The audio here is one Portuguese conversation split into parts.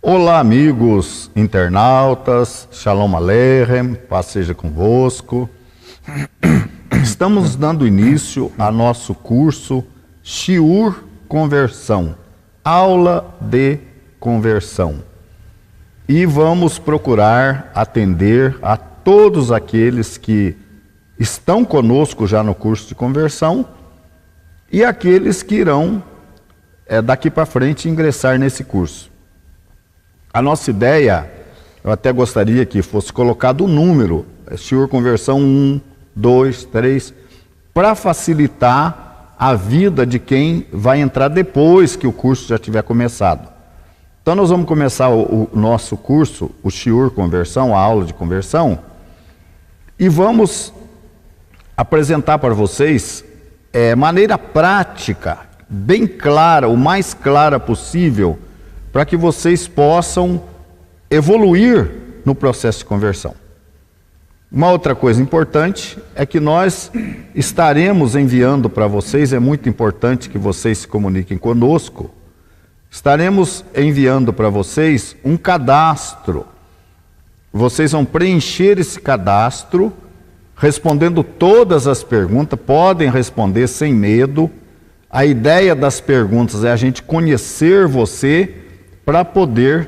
Olá, amigos internautas, Shalom Aleichem, paz seja convosco. Estamos dando início a nosso curso Shiur Conversão, aula de conversão. E vamos procurar atender a todos aqueles que estão conosco já no curso de conversão e aqueles que irão daqui para frente ingressar nesse curso. A nossa ideia, eu até gostaria que fosse colocado o número, Shiur Conversão 1, 2, 3, para facilitar a vida de quem vai entrar depois que o curso já tiver começado. Então nós vamos começar o nosso curso, o Shiur Conversão, a aula de conversão, e vamos apresentar para vocês maneira prática, bem clara, o mais clara possível, para que vocês possam evoluir no processo de conversão. Uma outra coisa importante é que nós estaremos enviando para vocês, é muito importante que vocês se comuniquem conosco, estaremos enviando para vocês um cadastro. Vocês vão preencher esse cadastro, respondendo todas as perguntas, podem responder sem medo. A ideia das perguntas é a gente conhecer você, para poder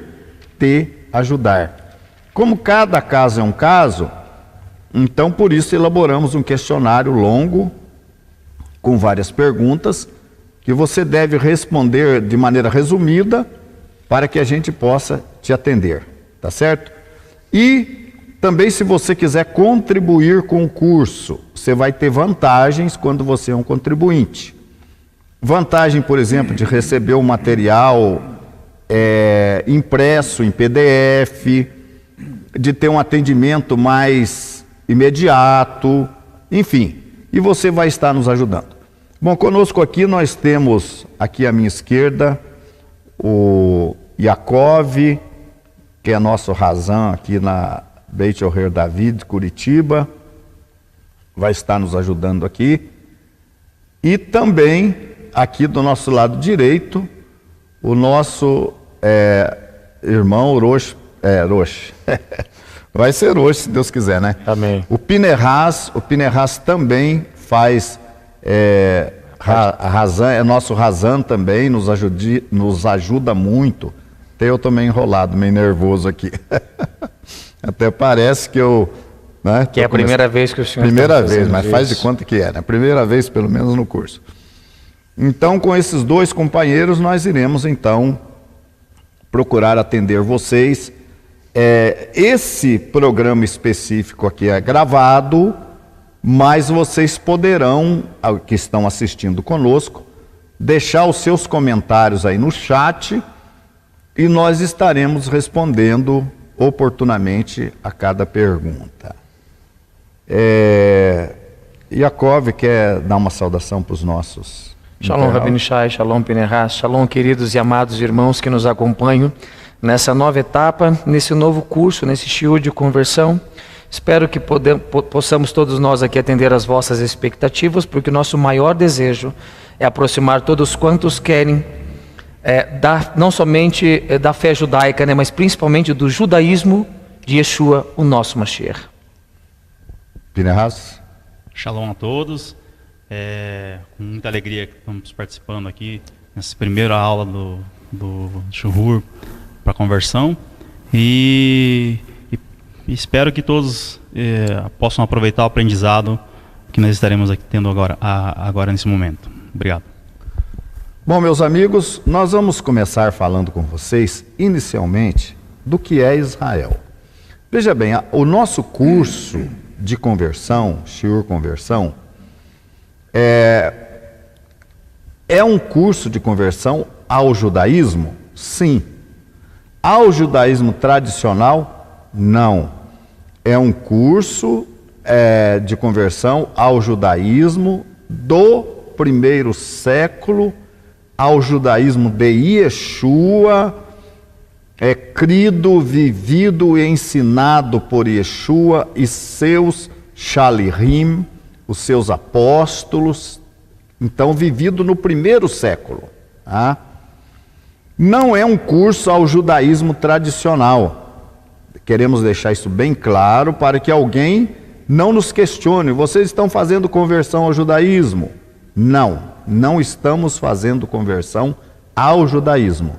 te ajudar. Como cada caso é um caso, então por isso elaboramos um questionário longo, com várias perguntas, que você deve responder de maneira resumida, para que a gente possa te atender, tá certo? E também se você quiser contribuir com o curso, você vai ter vantagens quando você é um contribuinte. Vantagem, por exemplo, de receber o material impresso em PDF, de ter um atendimento mais imediato, enfim, e você vai estar nos ajudando. Bom, conosco aqui nós temos, aqui à minha esquerda, o Yaakov, que é nosso Razan aqui na Beit Oher David, Curitiba, vai estar nos ajudando aqui, e também aqui do nosso lado direito, o nosso irmão Rosh, vai ser Rosh, se Deus quiser, né? Amém. O Pinehas também faz, Razan, é nosso Razan também, nos ajuda muito. Até eu tô meio enrolado, meio nervoso aqui. Até parece que eu... Né, que é a primeira vez que o senhor Primeira vez, mas faz de conta que é, né? Primeira vez, pelo menos, no curso. Então, com esses dois companheiros, nós iremos, então, procurar atender vocês. Esse programa específico aqui é gravado, mas vocês poderão, que estão assistindo conosco, deixar os seus comentários aí no chat e nós estaremos respondendo oportunamente a cada pergunta. Yaakov quer dar uma saudação para os nossos... Shalom, Rabino Shai, Shalom, Pinehas, Shalom, queridos e amados irmãos que nos acompanham nessa nova etapa, nesse novo curso, nesse shiur de conversão. Espero que possamos todos nós aqui atender às vossas expectativas, porque o nosso maior desejo é aproximar todos quantos querem, não somente da fé judaica, né, mas principalmente do judaísmo de Yeshua, o nosso Mashiach. Pinehas. Shalom a todos. Com muita alegria que estamos participando aqui nessa primeira aula do Shiur para conversão e espero que todos possam aproveitar o aprendizado que nós estaremos aqui tendo agora nesse momento. Obrigado. Bom, meus amigos, nós vamos começar falando com vocês inicialmente do que é Israel. Veja bem, o nosso curso de conversão, Shiur Conversão, é um curso de conversão ao judaísmo? Sim. Ao judaísmo tradicional? Não. É um curso de conversão ao judaísmo do primeiro século, ao judaísmo de Yeshua, crido, vivido e ensinado por Yeshua e seus Shalirim, os seus apóstolos, então vivido no primeiro século. Tá? Não é um curso ao judaísmo tradicional. Queremos deixar isso bem claro para que alguém não nos questione. Vocês estão fazendo conversão ao judaísmo? Não estamos fazendo conversão ao judaísmo.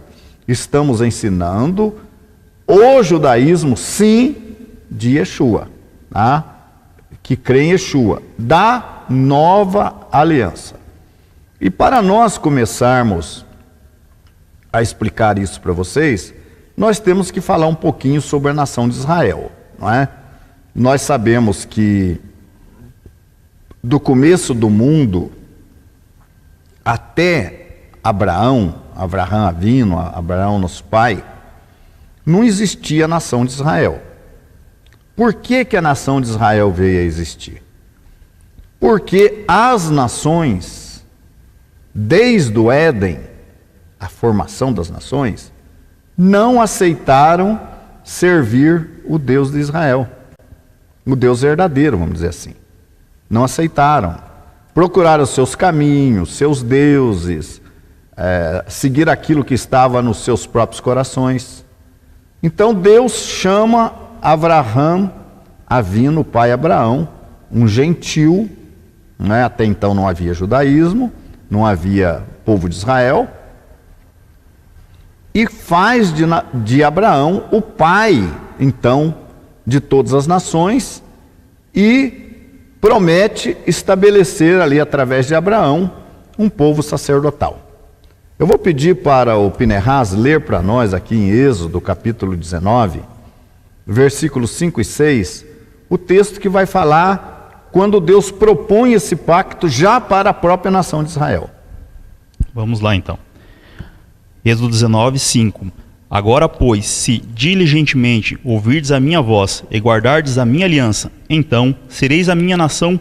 Estamos ensinando o judaísmo, sim, de Yeshua, tá? Que crê em Yeshua, da nova aliança. E para nós começarmos a explicar isso para vocês, nós temos que falar um pouquinho sobre a nação de Israel, não é? Nós sabemos que do começo do mundo até Abraão Avino, Abraão nosso pai, não existia a nação de Israel. Por que a nação de Israel veio a existir? Porque as nações, desde o Éden, a formação das nações, não aceitaram servir o Deus de Israel, o Deus verdadeiro, vamos dizer assim. Não aceitaram. Procuraram seus caminhos, seus deuses, seguir aquilo que estava nos seus próprios corações. Então Deus chama Avraham Avino, o pai Abraão, um gentil, né? Até então não havia judaísmo, não havia povo de Israel, e faz de Abraão o pai, então, de todas as nações, e promete estabelecer ali, através de Abraão, um povo sacerdotal. Eu vou pedir para o Pinehas ler para nós aqui em Êxodo, capítulo 19, versículos 5 e 6, o texto que vai falar quando Deus propõe esse pacto já para a própria nação de Israel. Vamos lá então. Êxodo 19, 5. Agora, pois, se diligentemente ouvirdes a minha voz e guardardes a minha aliança, então sereis a minha nação,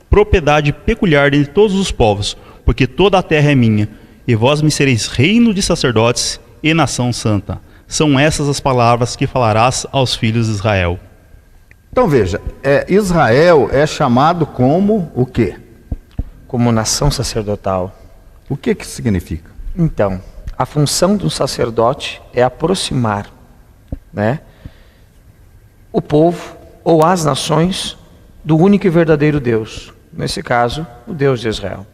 propriedade peculiar de todos os povos, porque toda a terra é minha, e vós me sereis reino de sacerdotes e nação santa. São essas as palavras que falarás aos filhos de Israel. Então veja, Israel é chamado como o quê? Como nação sacerdotal. O que significa? Então, a função do sacerdote é aproximar, né, o povo ou as nações do único e verdadeiro Deus. Nesse caso, o Deus de Israel.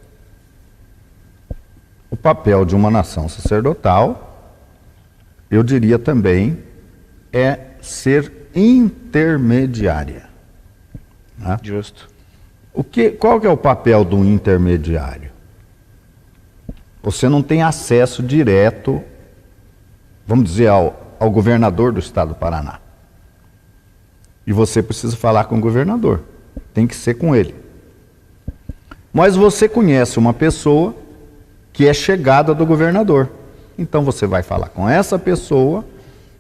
O papel de uma nação sacerdotal, eu diria também, é ser intermediária. Né? Justo. Qual que é o papel do intermediário? Você não tem acesso direto, vamos dizer, ao governador do estado do Paraná. E você precisa falar com o governador. Tem que ser com ele. Mas você conhece uma pessoa que é chegada do governador. Então você vai falar com essa pessoa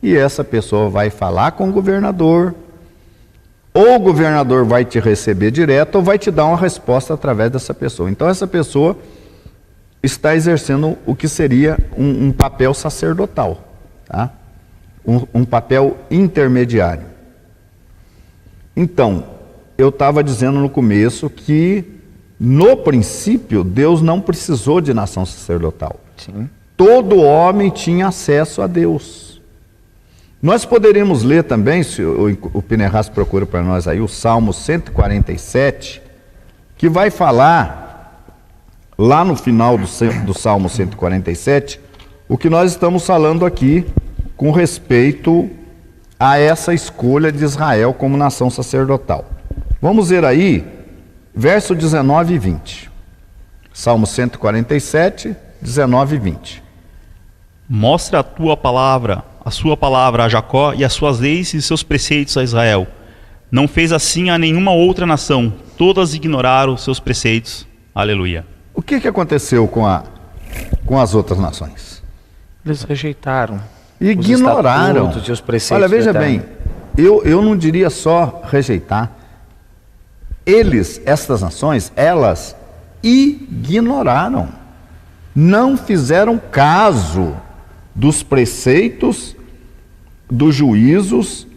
e essa pessoa vai falar com o governador. Ou o governador vai te receber direto ou vai te dar uma resposta através dessa pessoa. Então essa pessoa está exercendo o que seria um papel sacerdotal, tá? Um papel intermediário. Então, eu estava dizendo no começo que, no princípio, Deus não precisou de nação sacerdotal. Sim. Todo homem tinha acesso a Deus. Nós poderíamos ler também, se o Pinehas procura para nós aí, o Salmo 147, que vai falar, lá no final do Salmo 147, o que nós estamos falando aqui com respeito a essa escolha de Israel como nação sacerdotal. Vamos ver aí, verso 19 e 20. Salmo 147, 19 e 20. Mostra a sua palavra a Jacó e as suas leis e seus preceitos a Israel. Não fez assim a nenhuma outra nação, todas ignoraram seus preceitos. Aleluia. O que aconteceu com as outras nações? Eles rejeitaram. Ignoraram. Os estatutos e os preceitos. Olha, veja bem, eu não diria só rejeitar. Estas nações, elas ignoraram. Não fizeram caso dos preceitos, dos juízos,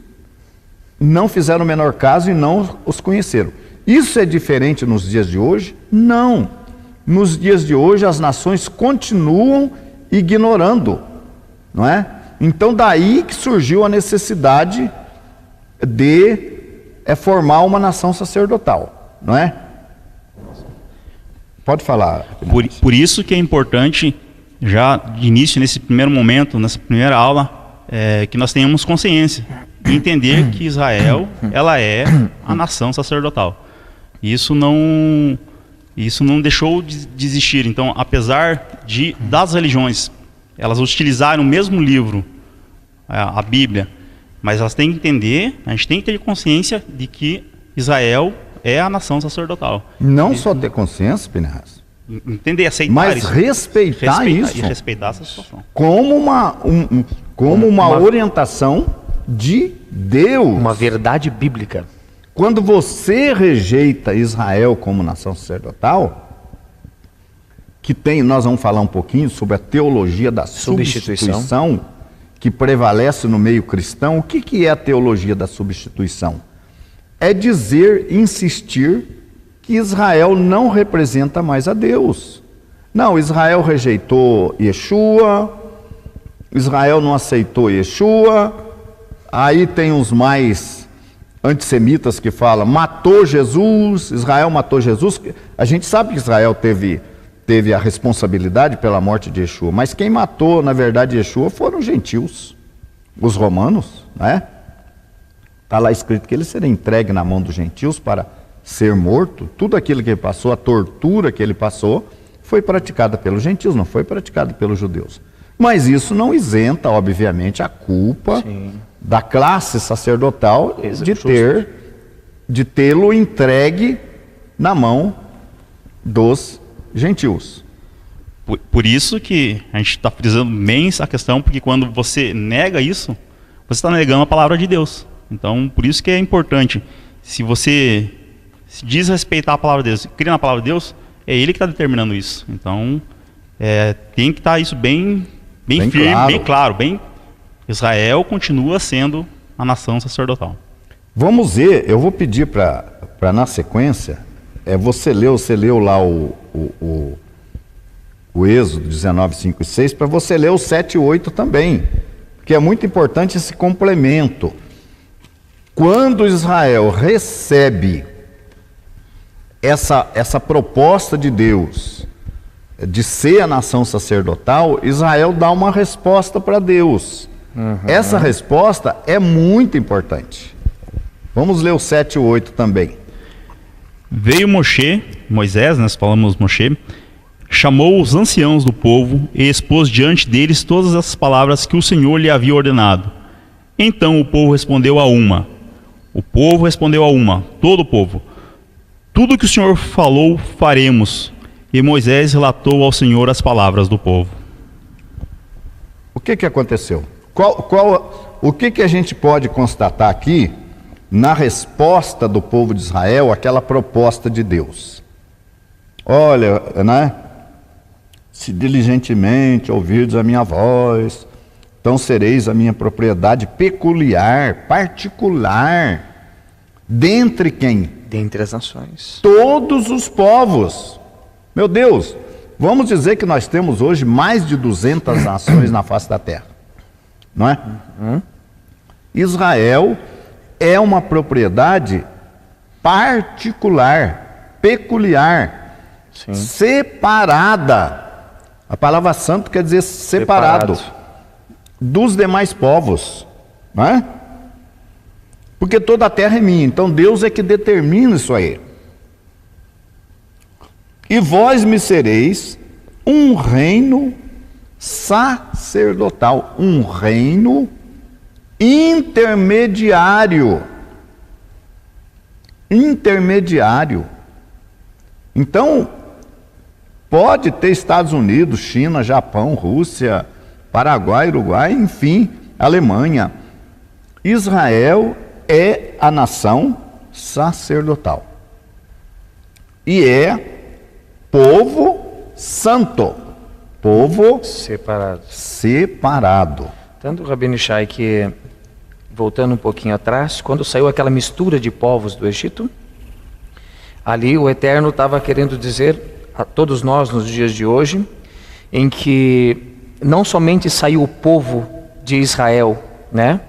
não fizeram o menor caso e não os conheceram. Isso é diferente nos dias de hoje? Não. Nos dias de hoje, as nações continuam ignorando não é? Então daí que surgiu a necessidade de formar uma nação sacerdotal, não é? Pode falar. Por isso que é importante, já de início, nesse primeiro momento, nessa primeira aula, que nós tenhamos consciência e entender que Israel, ela é a nação sacerdotal. Isso não deixou de existir. Então, apesar das religiões, elas utilizarem o mesmo livro, a Bíblia, mas elas têm que entender, a gente tem que ter consciência de que Israel é a nação sacerdotal. Não só ter consciência, Pinhas, entender, aceitar mas isso. respeitar isso. E respeitar essa situação. Como uma orientação de Deus. Uma verdade bíblica. Quando você rejeita Israel como nação sacerdotal, nós vamos falar um pouquinho sobre a teologia da substituição que prevalece no meio cristão. O que é a teologia da substituição? É insistir que Israel não representa mais a Deus. Não, Israel rejeitou Yeshua, Israel não aceitou Yeshua, aí tem os mais antissemitas que falam, matou Jesus, Israel matou Jesus. A gente sabe que Israel teve a responsabilidade pela morte de Yeshua, mas quem matou, na verdade, Yeshua foram os gentios, os romanos, né? Está lá escrito que ele seria entregue na mão dos gentios para ser morto. Tudo aquilo que ele passou, a tortura que ele passou, foi praticada pelos gentios, não foi praticada pelos judeus. Mas isso não isenta, obviamente, a culpa da classe sacerdotal de tê-lo entregue na mão dos gentios. Por isso que a gente está frisando bem essa questão, porque quando você nega isso, você está negando a palavra de Deus. Então, por isso que é importante, se você se diz respeitar a palavra de Deus, crê na palavra de Deus, é Ele que está determinando isso. Então, tem que estar isso bem firme, claro. Israel continua sendo a nação sacerdotal. Vamos ver, eu vou pedir para na sequência, você leu lá o Êxodo 19, 5 e 6, para você ler o 7 e 8 também, porque é muito importante esse complemento. Quando Israel recebe essa proposta de Deus de ser a nação sacerdotal, Israel dá uma resposta para Deus. Essa resposta é muito importante. Vamos ler o 7 e 8 também. Veio Moisés, nós falamos Moshe, chamou os anciãos do povo e expôs diante deles todas as palavras que o Senhor lhe havia ordenado. Então o povo respondeu a uma. Todo o povo. Tudo que o Senhor falou, faremos. E Moisés relatou ao Senhor as palavras do povo. O que aconteceu? O que a gente pode constatar aqui na resposta do povo de Israel àquela proposta de Deus? Olha, né? Se diligentemente ouvirdes a minha voz, então sereis a minha propriedade peculiar, particular, dentre quem? Dentre as nações. Todos os povos. Meu Deus, vamos dizer que nós temos hoje mais de 200 nações na face da terra, não é? Israel é uma propriedade particular, peculiar, separada. A palavra santo quer dizer separado dos demais povos, não é? Porque toda a terra é minha, então Deus é que determina isso aí. E vós me sereis um reino sacerdotal, um reino intermediário. Então, pode ter Estados Unidos, China, Japão, Rússia, Paraguai, Uruguai, enfim, Alemanha. Israel é a nação sacerdotal. E é povo santo, povo separado. Tanto, Rabino Shai, que, voltando um pouquinho atrás, quando saiu aquela mistura de povos do Egito, ali o Eterno estava querendo dizer a todos nós nos dias de hoje, em que não somente saiu o povo de Israel, né,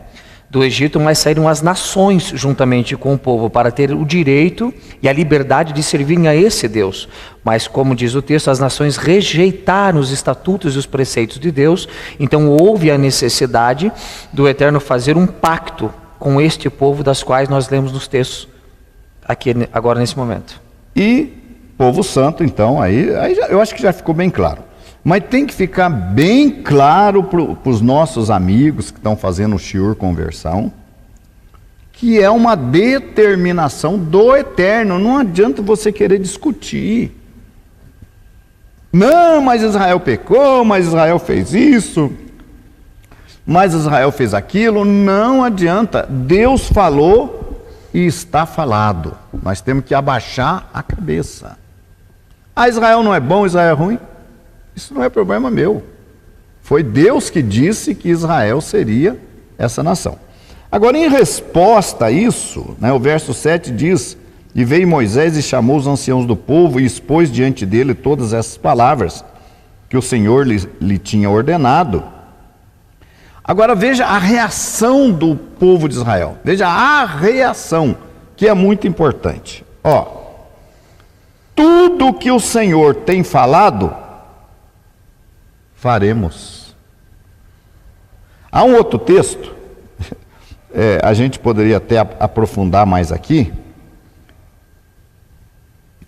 do Egito, mas saíram as nações juntamente com o povo para ter o direito e a liberdade de servirem a esse Deus. Mas, como diz o texto, as nações rejeitaram os estatutos e os preceitos de Deus. Então houve a necessidade do Eterno fazer um pacto com este povo, das quais nós lemos nos textos aqui agora nesse momento. E povo santo, então, eu acho que já ficou bem claro. Mas tem que ficar bem claro para os nossos amigos que estão fazendo o shiur conversão, que é uma determinação do Eterno. Não adianta você querer discutir. Não, mas Israel pecou, mas Israel fez isso, mas Israel fez aquilo. Não adianta. Deus falou e está falado. Nós temos que abaixar a cabeça. Israel não é bom, Israel é ruim? Isso não é problema meu. Foi Deus que disse que Israel seria essa nação. Agora, em resposta a isso, o verso 7 diz: e veio Moisés e chamou os anciãos do povo e expôs diante dele todas essas palavras que o Senhor lhe tinha ordenado. Agora veja a reação do povo de Israel. Veja a reação, que é muito importante. Tudo que o Senhor tem falado, faremos. Há um outro texto, a gente poderia até aprofundar mais aqui,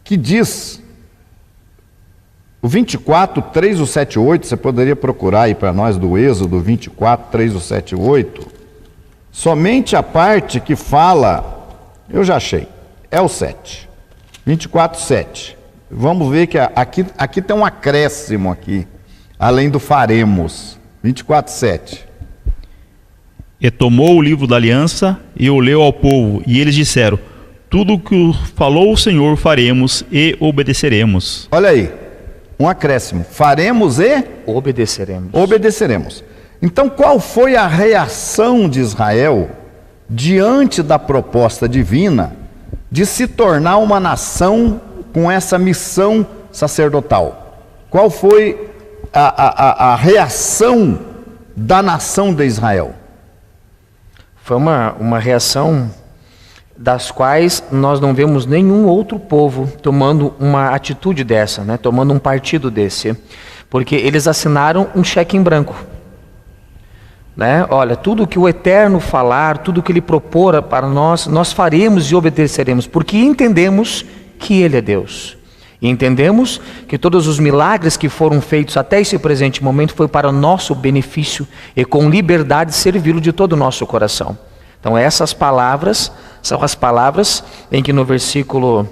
que diz, o 24, 3, o 7, 8, você poderia procurar aí para nós do Êxodo 24, 3, o 7, 8, somente a parte que fala, eu já achei, é o 7, 24, 7. Vamos ver que aqui tem um acréscimo aqui, além do faremos. 24, 7. E tomou o livro da aliança e o leu ao povo, e eles disseram: tudo o que falou o Senhor faremos e obedeceremos. Olha aí, um acréscimo. Faremos e obedeceremos. Obedeceremos. Então, qual foi a reação de Israel diante da proposta divina de se tornar uma nação com essa missão sacerdotal? Qual foi a reação da nação de Israel? Foi uma reação das quais nós não vemos nenhum outro povo tomando uma atitude dessa, tomando um partido desse, porque eles assinaram um cheque em branco. Olha, tudo que o Eterno falar, tudo que Ele propor para nós, nós faremos e obedeceremos, porque entendemos que Ele é Deus. E entendemos que todos os milagres que foram feitos até esse presente momento foi para o nosso benefício e com liberdade servi-lo de todo o nosso coração. Então essas palavras são as palavras em que no versículo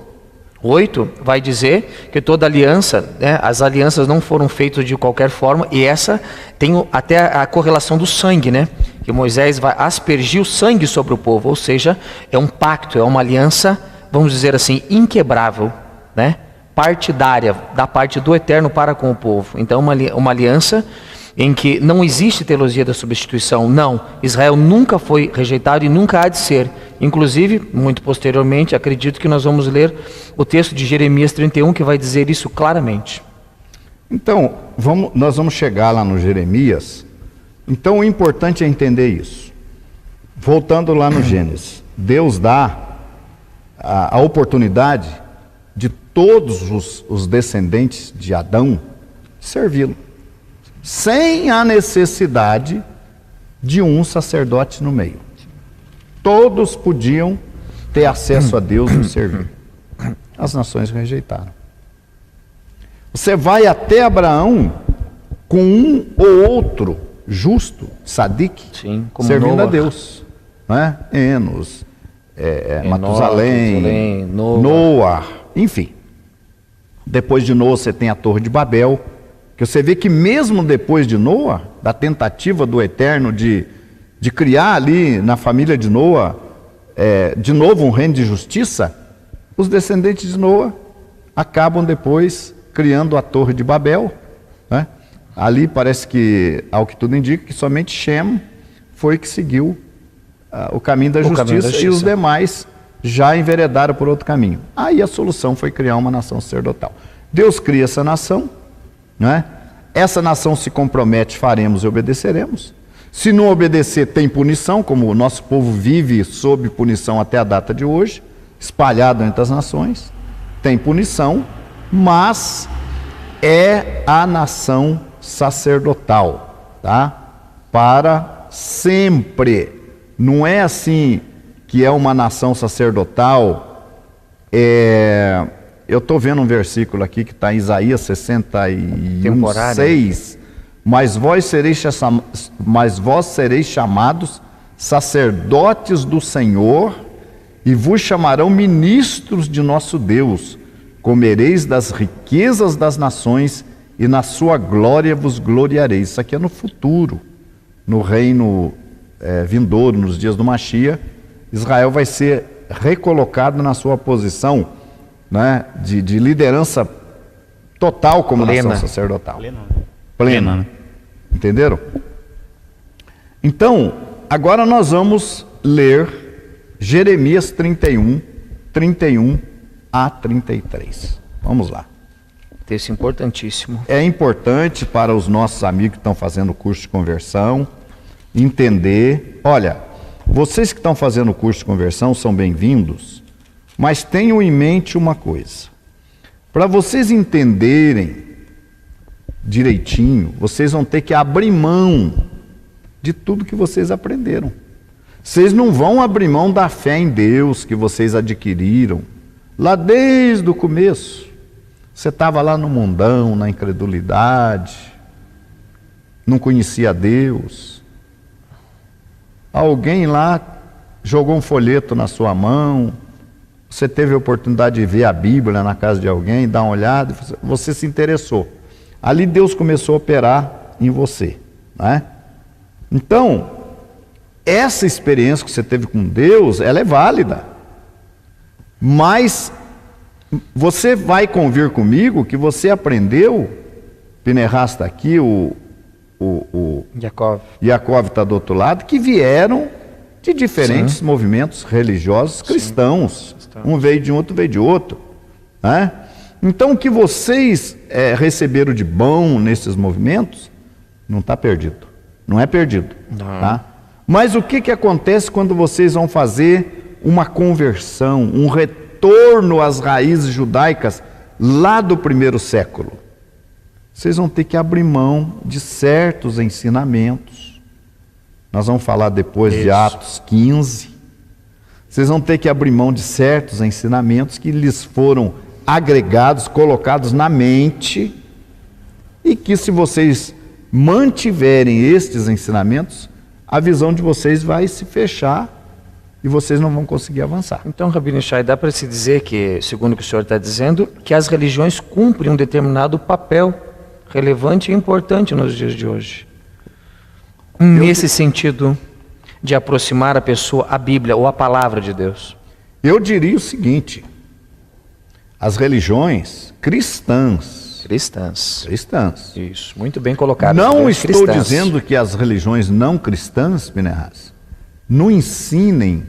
8 vai dizer que toda aliança, as alianças não foram feitas de qualquer forma, e essa tem até a correlação do sangue, que Moisés vai aspergir o sangue sobre o povo, ou seja, é um pacto, é uma aliança, vamos dizer assim, inquebrável, partidária da parte do Eterno para com o povo. Então uma aliança em que não existe teologia da substituição. Não, Israel nunca foi rejeitado e nunca há de ser. Inclusive, muito posteriormente, acredito que nós vamos ler o texto de Jeremias 31, que vai dizer isso claramente. Então, nós vamos chegar lá no Jeremias. Então o importante é entender isso. Voltando lá no Gênesis, Deus dá a oportunidade de todos os descendentes de Adão servi-lo, sem a necessidade de um sacerdote no meio. Todos podiam ter acesso a Deus e o servir. As nações rejeitaram. Você vai até Abraão com um ou outro justo, sadique, servindo Noah, a Deus. Enos, Matusalém, Noah, enfim. Depois de Noah você tem a Torre de Babel, que você vê que mesmo depois de Noah, da tentativa do Eterno de criar ali na família de Noah, de novo um reino de justiça, os descendentes de Noah acabam depois criando a Torre de Babel. Ali parece que, ao que tudo indica, que somente Shem foi que seguiu o caminho da justiça, e os demais já enveredaram por outro caminho. Aí a solução foi criar uma nação sacerdotal. Deus cria essa nação, Essa nação se compromete, faremos e obedeceremos. Se não obedecer, tem punição, como o nosso povo vive sob punição até a data de hoje, espalhado entre as nações, tem punição, mas é a nação sacerdotal, tá? Para sempre. Não é assim que é uma nação sacerdotal. Eu estou vendo um versículo aqui que está em Isaías 61:6. Mas vós sereis chamados sacerdotes do Senhor, e vos chamarão ministros de nosso Deus. Comereis das riquezas das nações, e na sua glória vos gloriareis. Isso aqui é no futuro, no reino vindouro, nos dias do Mashiach. Israel vai ser recolocado na sua posição, né, de liderança total como nação sacerdotal. Plena, né? Entenderam? Então, agora nós vamos ler Jeremias 31 a 33. Vamos lá. Texto importantíssimo. É importante para os nossos amigos que estão fazendo o curso de conversão entender. Olha, vocês que estão fazendo o curso de conversão são bem-vindos, mas tenham em mente uma coisa. Para vocês entenderem direitinho, vocês vão ter que abrir mão de tudo que vocês aprenderam. Vocês não vão abrir mão da fé em Deus que vocês adquiriram lá desde o começo. Você estava lá no mundão, na incredulidade, não conhecia Deus. Alguém lá jogou um folheto na sua mão, você teve a oportunidade de ver a Bíblia na casa de alguém, dar uma olhada, você se interessou. Ali Deus começou a operar em você, né? Então, essa experiência que você teve com Deus, ela é válida. Mas você vai convir comigo que você aprendeu, Pinehas está aqui, o Yaakov está do outro lado, que vieram de diferentes movimentos religiosos cristãos. Um veio de um, outro veio de outro, né? Então, o que vocês receberam de bom nesses movimentos, não está perdido. Não é perdido. Tá? Mas o que acontece quando vocês vão fazer uma conversão, um retorno às raízes judaicas lá do primeiro século? Vocês vão ter que abrir mão de certos ensinamentos. Nós vamos falar depois de Atos 15. Vocês vão ter que abrir mão de certos ensinamentos que lhes foram agregados, colocados na mente, e que se vocês mantiverem estes ensinamentos, a visão de vocês vai se fechar e vocês não vão conseguir avançar. Então, Rabino Shai, dá para se dizer que, segundo o que o senhor está dizendo, que as religiões cumprem um determinado papel relevante e importante nos dias de hoje. Nesse sentido de aproximar a pessoa à Bíblia ou à palavra de Deus. Eu diria o seguinte: as religiões cristãs. Isso, muito bem colocado. Não estou dizendo que as religiões não cristãs, Pinehas, não ensinem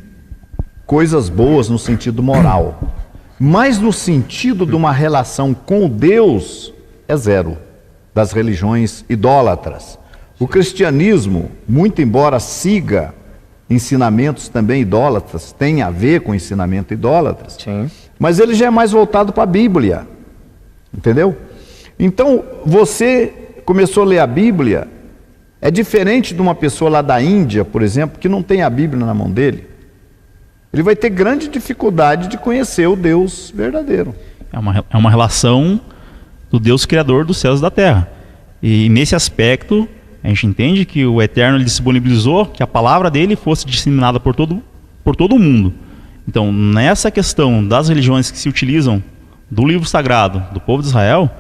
coisas boas no sentido moral, mas no sentido de uma relação com Deus é zero, das religiões idólatras. O cristianismo, muito embora siga ensinamentos também idólatras, tem a ver com ensinamento idólatras, mas ele já é mais voltado para a Bíblia, entendeu? Então, você começou a ler a Bíblia, é diferente de uma pessoa lá da Índia, por exemplo, que não tem a Bíblia na mão dele. Ele vai ter grande dificuldade de conhecer o Deus verdadeiro. É uma relação do Deus Criador dos céus e da terra. E nesse aspecto, a gente entende que o Eterno ele disponibilizou que a palavra dele fosse disseminada por todo o mundo. Então, nessa questão das religiões que se utilizam do livro sagrado do povo de Israel,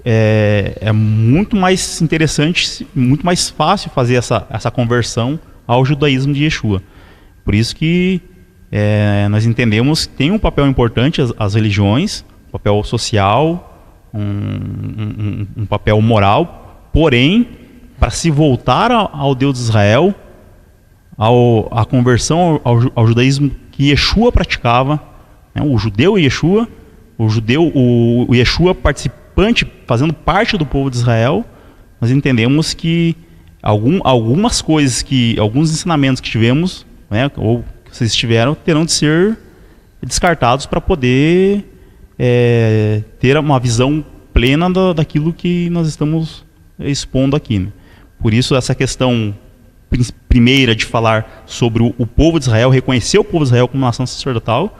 é muito mais interessante, muito mais fácil fazer essa conversão ao judaísmo de Yeshua. Por isso que nós entendemos que tem um papel importante as religiões, um papel social, um papel moral, porém, para se voltar ao Deus de Israel, a conversão ao judaísmo que Yeshua praticava, né, o judeu Yeshua, o Yeshua participante, fazendo parte do povo de Israel, nós entendemos que algumas coisas, alguns ensinamentos que tivemos, né, ou que vocês tiveram, terão de ser descartados para poder ter uma visão plena daquilo que nós estamos expondo aqui, né? Por isso essa questão primeira de falar sobre o povo de Israel, reconhecer o povo de Israel como nação sacerdotal,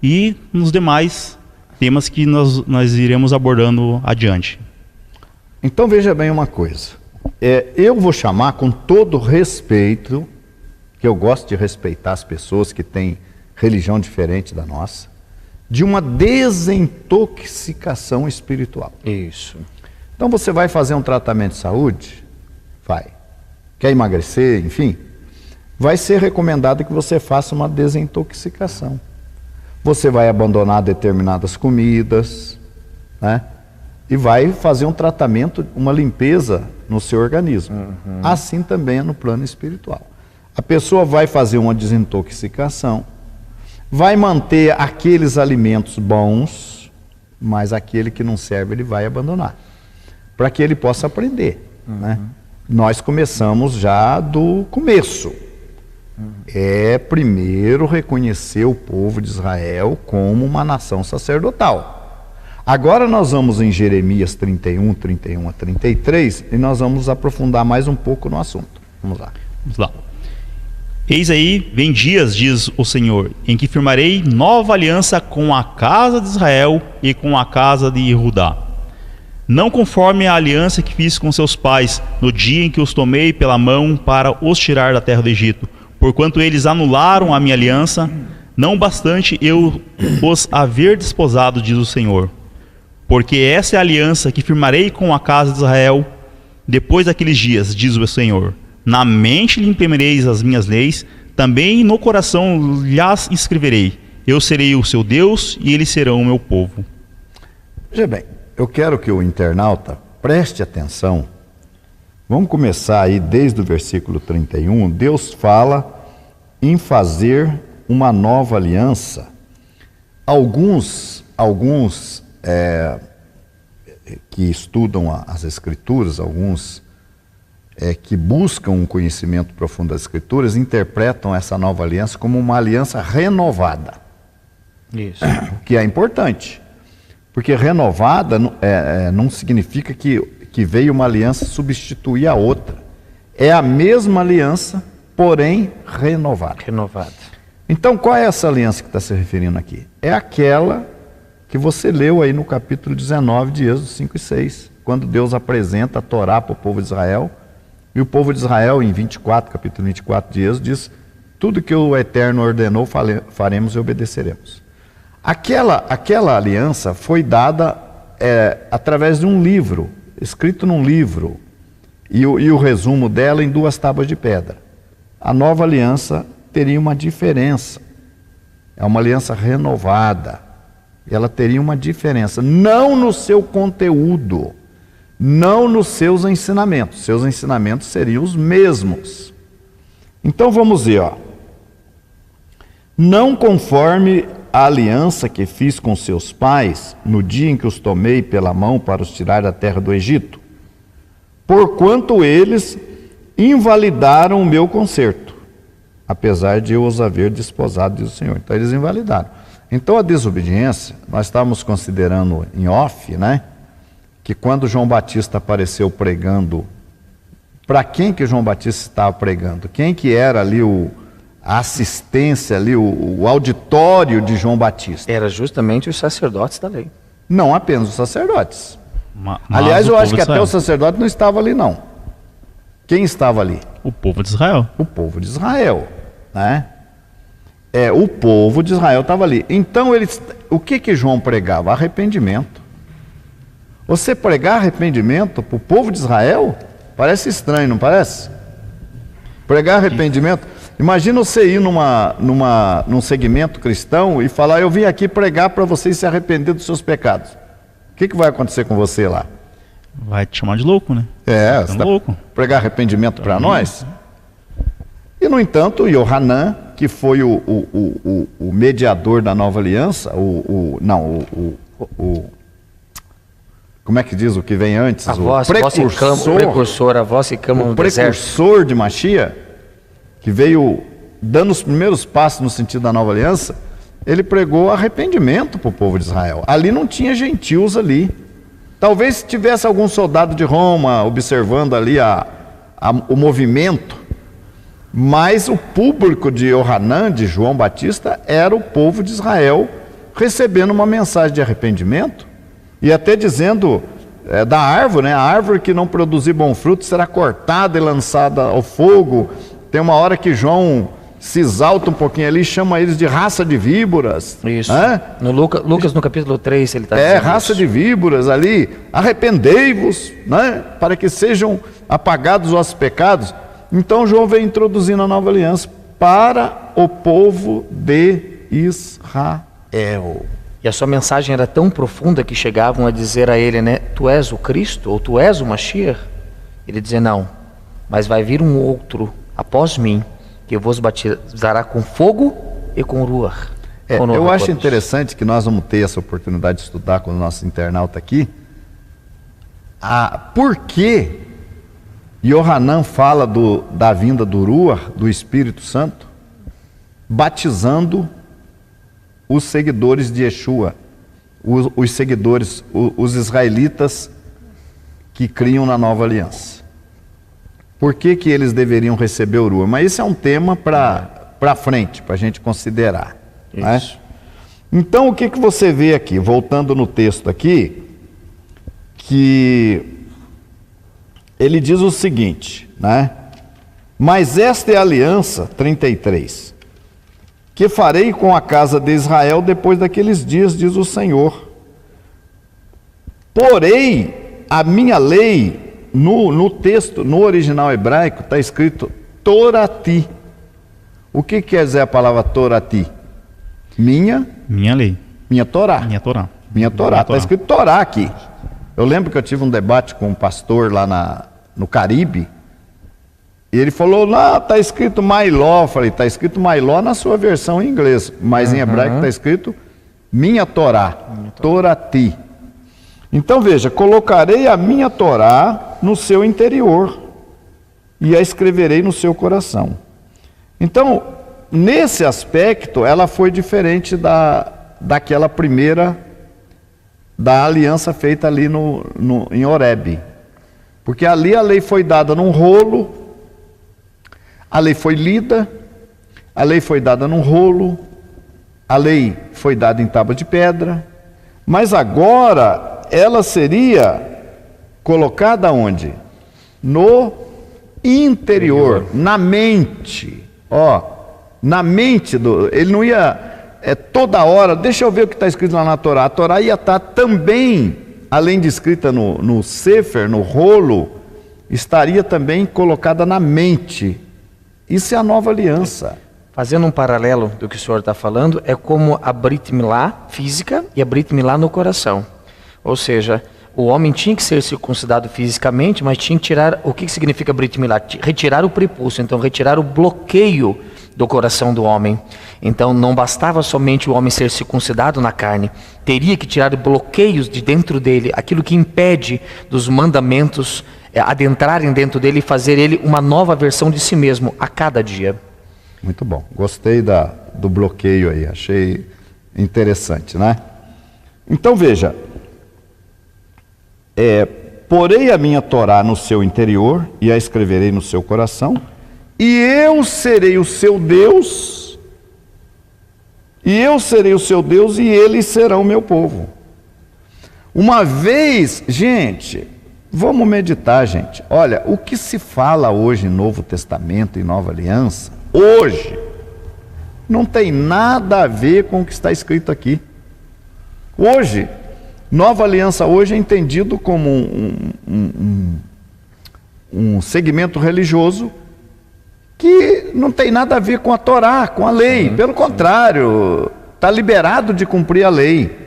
e nos demais temas que nós iremos abordando adiante. Então veja bem uma coisa, eu vou chamar com todo respeito, que eu gosto de respeitar as pessoas que têm religião diferente da nossa, de uma desintoxicação espiritual. Isso. Então você vai fazer um tratamento de saúde? Vai. Quer emagrecer? Enfim, vai ser recomendado que você faça uma desintoxicação. Você vai abandonar determinadas comidas, né? E vai fazer um tratamento, uma limpeza no seu organismo. Assim também é no plano espiritual. A pessoa vai fazer uma desintoxicação, vai manter aqueles alimentos bons, mas aquele que não serve ele vai abandonar, para que ele possa aprender, né? Nós começamos já do começo. Primeiro reconhecer o povo de Israel como uma nação sacerdotal. Agora nós vamos em Jeremias 31 a 33 e nós vamos aprofundar mais um pouco no assunto. Vamos lá. Vamos lá. Eis aí, vem dias, diz o Senhor, em que firmarei nova aliança com a casa de Israel e com a casa de Judá. Não conforme a aliança que fiz com seus pais no dia em que os tomei pela mão para os tirar da terra do Egito, porquanto eles anularam a minha aliança, não bastante eu os haver desposado, diz o Senhor. Porque essa é a aliança que firmarei com a casa de Israel depois daqueles dias, diz o Senhor. Na mente lhe imprimireis as minhas leis, também no coração lhas escreverei. Eu serei o seu Deus e eles serão o meu povo. Veja bem, eu quero que o internauta preste atenção. Vamos começar aí desde o versículo 31. Deus fala em fazer uma nova aliança. Alguns que estudam as Escrituras, alguns que buscam um conhecimento profundo das Escrituras, interpretam essa nova aliança como uma aliança renovada. Isso. O que é importante, porque renovada não significa que veio uma aliança substituir a outra. É a mesma aliança, porém renovada. Renovada. Então, qual é essa aliança que está se referindo aqui? É aquela que você leu aí no capítulo 19 de Êxodo 5 e 6, quando Deus apresenta a Torá para o povo de Israel, e o povo de Israel, em capítulo 24 de Êxodo, diz: tudo que o Eterno ordenou faremos e obedeceremos. Aquela aliança foi dada através de um livro, escrito num livro, e o resumo dela em 2 tábuas de pedra. A nova aliança teria uma diferença, é uma aliança renovada, ela teria uma diferença, não no seu conteúdo, não nos seus ensinamentos seriam os mesmos. Então vamos ver, não conforme a aliança que fiz com seus pais no dia em que os tomei pela mão para os tirar da terra do Egito, porquanto eles invalidaram o meu concerto, apesar de eu os haver desposado, diz o Senhor. Então eles invalidaram. Então a desobediência, nós estávamos considerando em off, né? Que quando João Batista apareceu pregando, para quem que João Batista estava pregando? Quem que era ali a assistência, ali o auditório de João Batista? Era justamente os sacerdotes da lei. Não apenas os sacerdotes. Aliás, eu acho que até o sacerdote não estava ali, não. Quem estava ali? O povo de Israel. O povo de Israel, né? O povo de Israel estava ali. Então, o que João pregava? Arrependimento. Você pregar arrependimento para o povo de Israel? Parece estranho, não parece? Pregar arrependimento. Imagina você ir num segmento cristão e falar: eu vim aqui pregar para vocês se arrepender dos seus pecados. O que vai acontecer com você lá? Vai te chamar de louco, né? Você tá louco. Pregar arrependimento para nós? E, no entanto, o Yohanan, que foi o mediador da nova aliança, como é que diz o que vem antes? A O voz precursor, a voz que clama no deserto. Precursor de Mashiach, que veio dando os primeiros passos no sentido da nova aliança, ele pregou arrependimento para o povo de Israel. Ali não tinha gentios ali. Talvez se tivesse algum soldado de Roma observando ali o movimento, mas o público de Yohanan, de João Batista, era o povo de Israel recebendo uma mensagem de arrependimento e até dizendo da árvore, né? A árvore que não produzir bom fruto será cortada e lançada ao fogo. Tem uma hora que João se exalta um pouquinho ali e chama eles de raça de víboras. Isso. No Lucas, no capítulo 3, ele está dizendo raça isso. de víboras ali. Arrependei-vos, né? Para que sejam apagados os vossos pecados. Então João vem introduzindo a nova aliança para o povo de Israel. E a sua mensagem era tão profunda que chegavam a dizer a ele, né? Tu és o Cristo, ou tu és o Mashiach? Ele dizia, não, mas vai vir um outro após mim, que vos batizará com fogo e com ruach. Eu acho interessante que nós vamos ter essa oportunidade de estudar com o nosso internauta aqui. Por que Yohanan fala da vinda do ruach, do Espírito Santo, batizando os seguidores de Yeshua, os seguidores, os israelitas que criam na nova aliança. Por que eles deveriam receber o ruach? Mas isso é um tema para frente, para a gente considerar. Né? Então o que você vê aqui, voltando no texto aqui, que ele diz o seguinte, né? Mas esta é a aliança, 33, que farei com a casa de Israel depois daqueles dias, diz o Senhor. Porei a minha lei, no texto, no original hebraico, está escrito Torati. O que quer dizer a palavra Torati? Minha lei. Minha Torá. Minha Torá. Minha Torá. Está escrito Torá aqui. Eu lembro que eu tive um debate com um pastor lá no Caribe, e ele falou, lá está escrito My Law. Eu falei, está escrito My Law na sua versão em inglês, mas em hebraico está escrito Minha Torá, Torati. Então veja, colocarei a minha Torá no seu interior e a escreverei no seu coração. Então, nesse aspecto, ela foi diferente daquela primeira, da aliança feita ali em Horebe. Porque ali a lei foi dada num rolo, a lei foi lida, a lei foi dada num rolo, a lei foi dada em tábua de pedra, mas agora ela seria colocada onde? No interior, na mente. Na mente ele não ia toda hora, deixa eu ver o que está escrito lá na Torá. A Torá ia estar também, além de escrita no Sefer, no rolo, estaria também colocada na mente. Isso é a nova aliança. Fazendo um paralelo do que o senhor está falando, é como a Brit Milá física e a Brit Milá no coração. Ou seja, o homem tinha que ser circuncidado fisicamente, mas tinha que tirar, o que significa Brit Milá? Retirar o prepúcio, então retirar o bloqueio do coração do homem. Então não bastava somente o homem ser circuncidado na carne, teria que tirar bloqueios de dentro dele, aquilo que impede dos mandamentos adentrarem dentro dele e fazer ele uma nova versão de si mesmo a cada dia. Muito bom, gostei do bloqueio aí, achei interessante, né? Então veja, porei a minha Torá no seu interior e a escreverei no seu coração, e eu serei o seu Deus, e eles serão o meu povo. Uma vez, gente, vamos meditar, gente. Olha, o que se fala hoje em Novo Testamento e Nova Aliança, hoje, não tem nada a ver com o que está escrito aqui. Hoje, Nova Aliança hoje é entendido como um segmento religioso que não tem nada a ver com a Torá, com a lei. Pelo contrário, está liberado de cumprir a lei.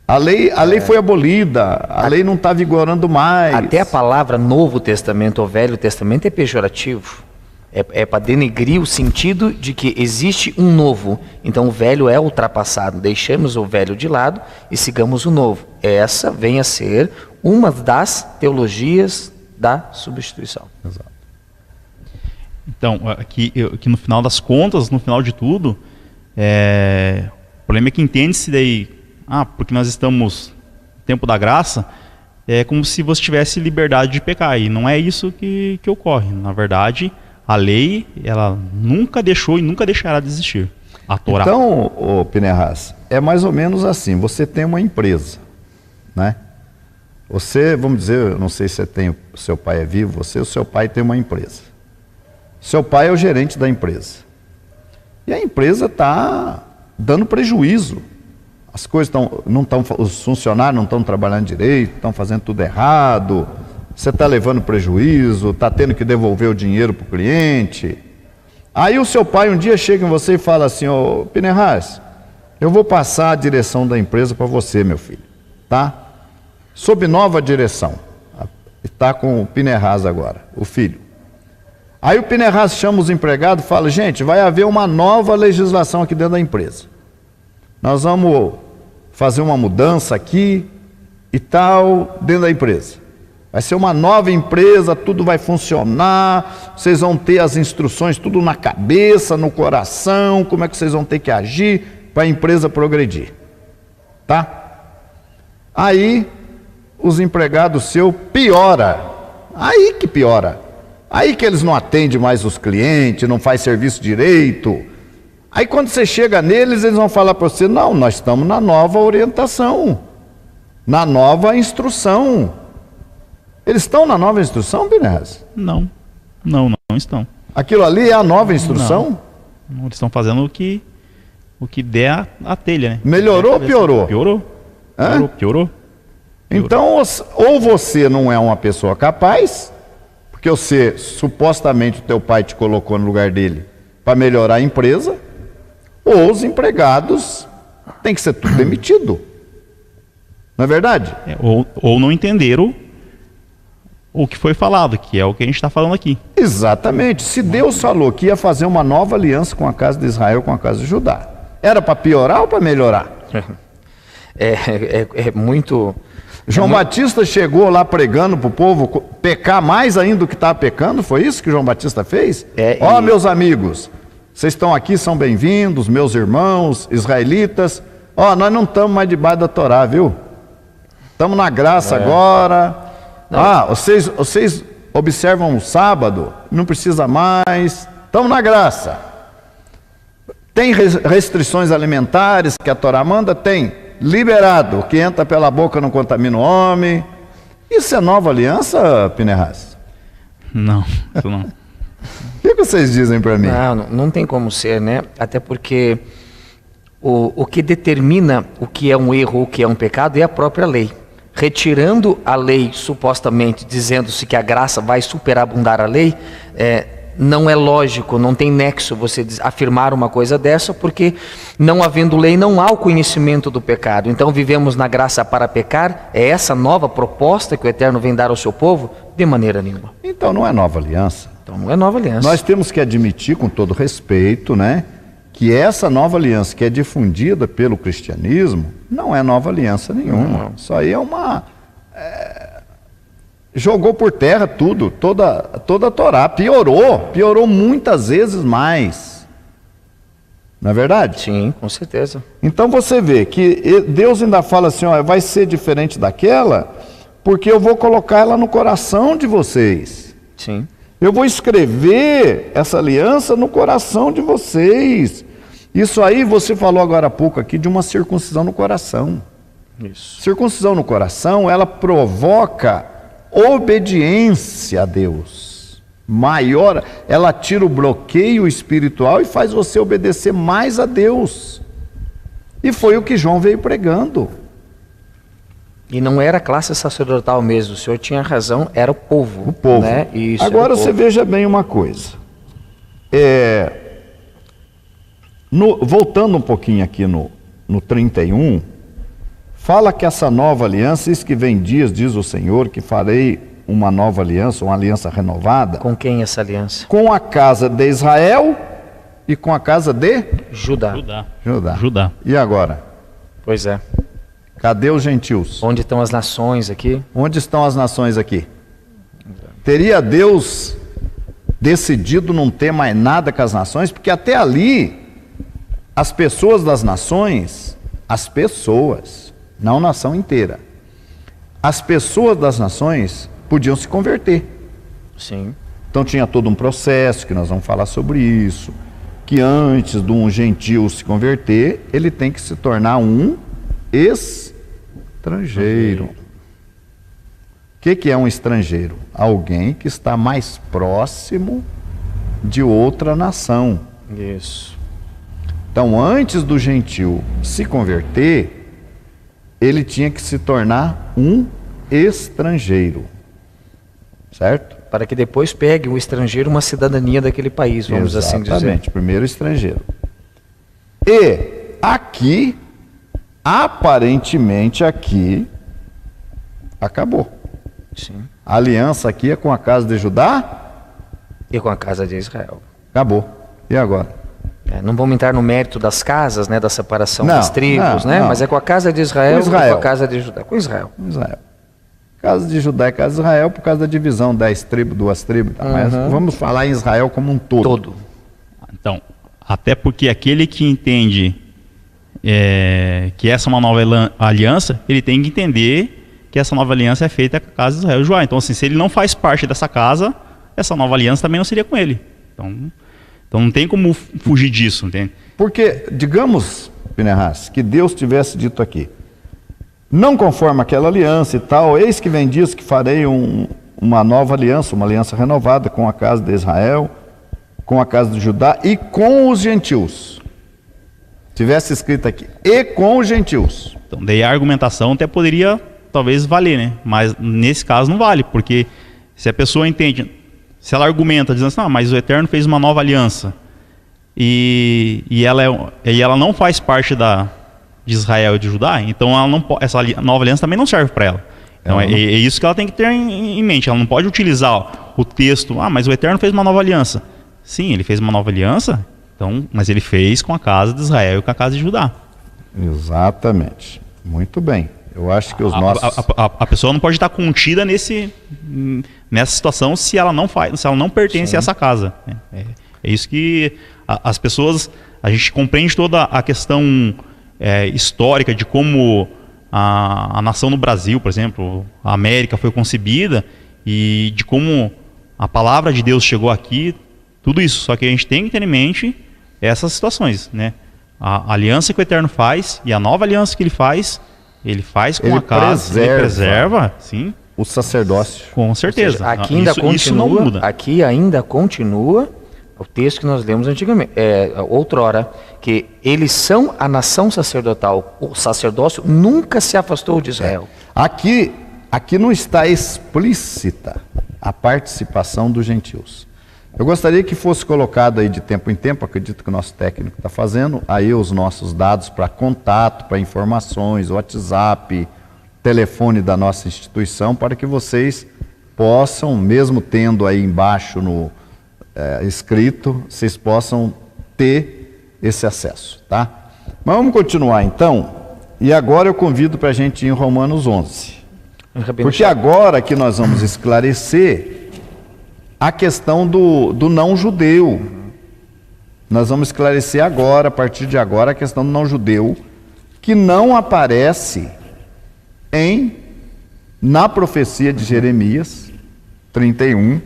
A lei foi abolida, a lei não está vigorando mais. Até a palavra Novo Testamento ou Velho Testamento é pejorativo. É para denegrir o sentido de que existe um novo. Então o velho é ultrapassado. Deixamos o velho de lado e sigamos o novo. essa venha a ser uma das teologias da substituição. Exato. Então, aqui no final das contas, no final de tudo, o problema é que entende-se daí, porque nós estamos no tempo da graça, é como se você tivesse liberdade de pecar, e não é isso que ocorre. Na verdade, a lei, ela nunca deixou e nunca deixará de existir. A Torá. Então, Pinehas, é mais ou menos assim, você tem uma empresa, né? Você, vamos dizer, não sei se seu pai é vivo, o seu pai tem uma empresa. Seu pai é o gerente da empresa. E a empresa está dando prejuízo. As coisas os funcionários não estão trabalhando direito, estão fazendo tudo errado. Você está levando prejuízo, está tendo que devolver o dinheiro para o cliente. Aí o seu pai um dia chega em você e fala assim: ô Pinehas, eu vou passar a direção da empresa para você, meu filho, tá? Sob nova direção. Está com o Pinehas agora, o filho. Aí o Pinehas chama os empregados e fala: gente, vai haver uma nova legislação aqui dentro da empresa. Nós vamos fazer uma mudança aqui e tal dentro da empresa. Vai ser uma nova empresa, tudo vai funcionar, vocês vão ter as instruções tudo na cabeça, no coração, como é que vocês vão ter que agir para a empresa progredir. Tá? Aí os empregados seus piora. Aí que piora. Aí que eles não atendem mais os clientes, não faz serviço direito. Aí quando você chega neles, eles vão falar para você: não, nós estamos na nova orientação, na nova instrução. Eles estão na nova instrução, Pinehas? Não estão. Aquilo ali é a nova instrução? Não, eles estão fazendo o que der a telha, né? Melhorou ou piorou? Piorou. Então, ou você não é uma pessoa capaz, porque você, supostamente, o teu pai te colocou no lugar dele para melhorar a empresa, ou os empregados têm que ser tudo demitido. Não é verdade? Ou não entenderam o que foi falado, que é o que a gente está falando aqui. Exatamente. Se Deus falou que ia fazer uma nova aliança com a casa de Israel, com a casa de Judá, era para piorar ou para melhorar? É muito... João Batista chegou lá pregando para o povo pecar mais ainda do que estava pecando, foi isso que João Batista fez? Meus amigos, vocês estão aqui, são bem-vindos, meus irmãos israelitas. Nós não estamos mais debaixo da Torá, viu? Estamos na graça agora. Vocês observam o sábado, não precisa mais, estamos na graça. Tem restrições alimentares que a Torá manda? Tem. Liberado, o que entra pela boca não contamina o homem. Isso é nova aliança, Pinehas? Não, isso não. O que vocês dizem para mim? Não tem como ser, né? Até porque o que determina o que é um erro ou o que é um pecado é a própria lei. Retirando a lei, supostamente, dizendo-se que a graça vai superabundar a lei, não é lógico, não tem nexo você afirmar uma coisa dessa, porque não havendo lei, não há o conhecimento do pecado. Então vivemos na graça para pecar? É essa nova proposta que o Eterno vem dar ao seu povo? De maneira nenhuma. Então não é nova aliança. Então não é nova aliança. Nós temos que admitir, com todo respeito, né, que essa nova aliança que é difundida pelo cristianismo não é nova aliança nenhuma. Não. Isso aí é uma... jogou por terra tudo, toda a Torá, piorou muitas vezes mais. Não é verdade? Sim, com certeza. Então você vê que Deus ainda fala assim: vai ser diferente daquela, porque eu vou colocar ela no coração de vocês. Sim. Eu vou escrever essa aliança no coração de vocês. Isso aí você falou agora há pouco aqui de uma circuncisão no coração. Isso. Circuncisão no coração, ela provoca obediência a Deus maior, ela tira o bloqueio espiritual e faz você obedecer mais a Deus. E foi o que João veio pregando. E não era a classe sacerdotal mesmo, o senhor tinha razão, era o povo. O povo. Né? Isso, agora você veja bem uma coisa. Voltando um pouquinho aqui no 31, fala que essa nova aliança, isso que vem dias, diz o Senhor, que farei uma nova aliança, uma aliança renovada. Com quem essa aliança? Com a casa de Israel e com a casa de Judá. Judá. E agora? Pois é. Cadê os gentios? Onde estão as nações aqui? Onde estão as nações aqui? Teria Deus decidido não ter mais nada com as nações? Porque até ali, as pessoas das nações, as pessoas, não a nação inteira, as pessoas das nações podiam se converter. Sim. Então tinha todo um processo, que nós vamos falar sobre isso, que antes de um gentio se converter, ele tem que se tornar um estrangeiro. O que é um estrangeiro? Alguém que está mais próximo de outra nação. Isso. Então, antes do gentio se converter, ele tinha que se tornar um estrangeiro. Certo? Para que depois pegue o estrangeiro uma cidadania daquele país, vamos assim dizer. Exatamente, primeiro estrangeiro. E aqui, aparentemente aqui, acabou. Sim. A aliança aqui é com a casa de Judá? E com a casa de Israel. Acabou. E agora? Não vamos entrar no mérito das casas, né, da separação Não, das tribos, não, né? não. Mas é com a casa de Israel, Com Israel. e com a casa de Judá. Com Israel. Israel. Casa de Judá é casa de Israel por causa da divisão, 10 tribos, 2 tribos. Tá? Mas vamos falar em Israel como um todo. Todo. Então, até porque aquele que entende que essa é uma nova aliança, ele tem que entender que essa nova aliança é feita com a casa de Israel e Joá. Então, assim, se ele não faz parte dessa casa, essa nova aliança também não seria com ele. Então não tem como fugir disso, entende? Porque, digamos, Pinehas, que Deus tivesse dito aqui, não conforme aquela aliança e tal, eis que vem disso que farei uma nova aliança, uma aliança renovada com a casa de Israel, com a casa de Judá e com os gentios. Tivesse escrito aqui, e com os gentios. Então, daí a argumentação até poderia, talvez, valer, né? Mas nesse caso não vale, porque se a pessoa entende, se ela argumenta dizendo assim, mas o Eterno fez uma nova aliança e ela não faz parte de Israel e de Judá, então ela não pode, essa nova aliança também não serve para ela. Então é isso que ela tem que ter em mente. Ela não pode utilizar o texto, mas o Eterno fez uma nova aliança. Sim, ele fez uma nova aliança, então, mas ele fez com a casa de Israel e com a casa de Judá. Exatamente. Muito bem. Eu acho que os nossos... A pessoa não pode estar contida nessa situação se ela não pertence a essa casa. É isso que as pessoas... A gente compreende toda a questão histórica de como a nação no Brasil, por exemplo, a América foi concebida e de como a palavra de Deus chegou aqui, tudo isso. Só que a gente tem que ter em mente essas situações, né? A aliança que o Eterno faz e a nova aliança que ele faz com a casa, ele preserva, sim, o sacerdócio. Com certeza. Seja, aqui ainda isso não muda. Aqui ainda continua o texto que nós lemos antigamente, outrora, que eles são a nação sacerdotal. O sacerdócio nunca se afastou de Israel. Aqui não está explícita a participação dos gentios. Eu gostaria que fosse colocado aí de tempo em tempo, acredito que o nosso técnico está fazendo, aí os nossos dados para contato, para informações, WhatsApp, telefone da nossa instituição, para que vocês possam, mesmo tendo aí embaixo no escrito, vocês possam ter esse acesso, tá? Mas vamos continuar então, e agora eu convido para a gente ir em Romanos 11. Porque agora que nós vamos esclarecer a questão do não-judeu. Nós vamos esclarecer agora, a partir de agora, a questão do não-judeu, que não aparece na profecia de Jeremias 31.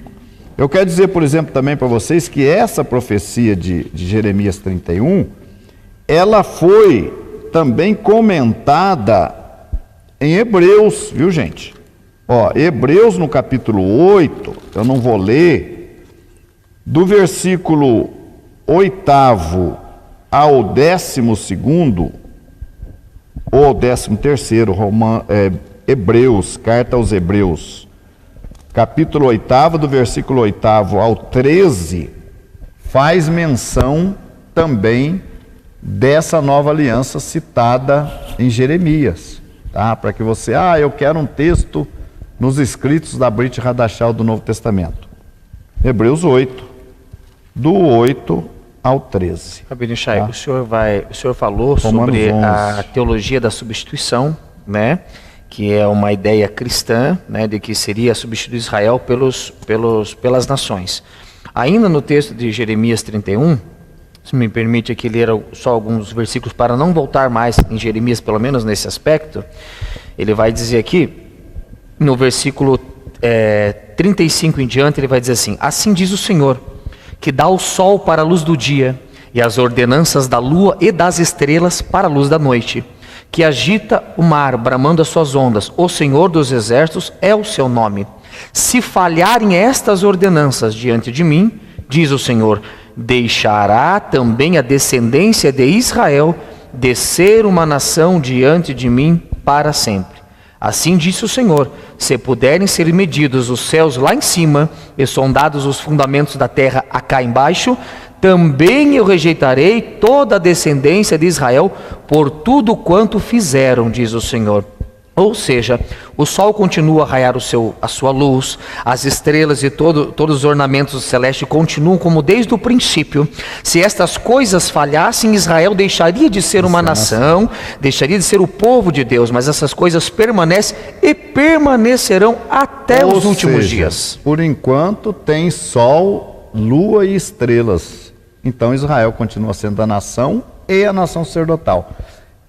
Eu quero dizer, por exemplo, também para vocês que essa profecia de Jeremias 31, ela foi também comentada em Hebreus, viu, gente? Hebreus no capítulo 8, eu não vou ler, do versículo 8º ao 12º, ou 13º, Hebreus, carta aos Hebreus, capítulo 8º, do versículo 8º ao 13, faz menção também dessa nova aliança citada em Jeremias, tá? Para que você, eu quero um texto nos escritos da Brit Hadashah do Novo Testamento. Hebreus 8, do 8 ao 13. Rabino Shai, tá? o senhor falou Romanos sobre 11. a teologia da substituição, né? Que é uma ideia cristã, né? De que seria substituir Israel pelas nações. Ainda no texto de Jeremias 31, se me permite aqui ler só alguns versículos para não voltar mais em Jeremias, pelo menos nesse aspecto, ele vai dizer aqui, no versículo 35 em diante, ele vai dizer assim: assim diz o Senhor, que dá o sol para a luz do dia, e as ordenanças da lua e das estrelas para a luz da noite, que agita o mar, bramando as suas ondas, o Senhor dos exércitos é o seu nome. Se falharem estas ordenanças diante de mim, diz o Senhor, deixará também a descendência de Israel descer uma nação diante de mim para sempre. Assim disse o Senhor, se puderem ser medidos os céus lá em cima e sondados os fundamentos da terra cá embaixo, também eu rejeitarei toda a descendência de Israel por tudo quanto fizeram, diz o Senhor. Ou seja, o sol continua a raiar a sua luz, as estrelas e todos os ornamentos celestes continuam como desde o princípio. Se estas coisas falhassem, Israel deixaria de ser uma nação, deixaria de ser o povo de Deus, mas essas coisas permanecem e permanecerão até os últimos dias. Por enquanto tem sol, lua e estrelas. Então Israel continua sendo a nação e a nação sacerdotal.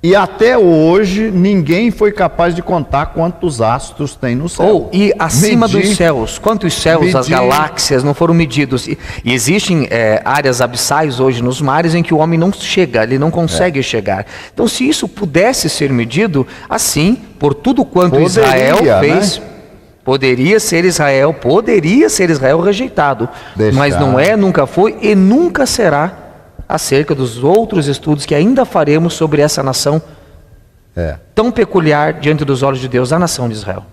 E até hoje ninguém foi capaz de contar quantos astros tem no céu. E acima dos céus, quantos céus, as galáxias não foram medidos. E existem áreas abissais hoje nos mares em que o homem não chega, ele não consegue chegar. Então, se isso pudesse ser medido, assim, por tudo quanto Israel fez, né? Poderia ser Israel rejeitado. Mas não é, nunca foi e nunca será, acerca dos outros estudos que ainda faremos sobre essa nação tão peculiar diante dos olhos de Deus, a nação de Israel.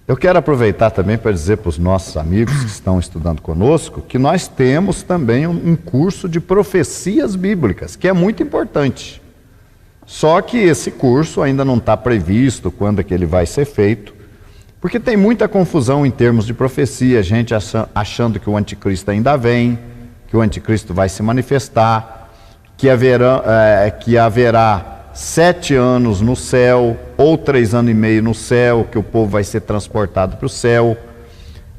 Eu quero aproveitar também para dizer para os nossos amigos que estão estudando conosco que nós temos também um curso de profecias bíblicas, que é muito importante. Só que esse curso ainda não está previsto quando é que ele vai ser feito, porque tem muita confusão em termos de profecia, gente achando que o anticristo ainda vem, que o anticristo vai se manifestar, que haverá 7 anos no céu, ou 3 anos e meio no céu, que o povo vai ser transportado para o céu.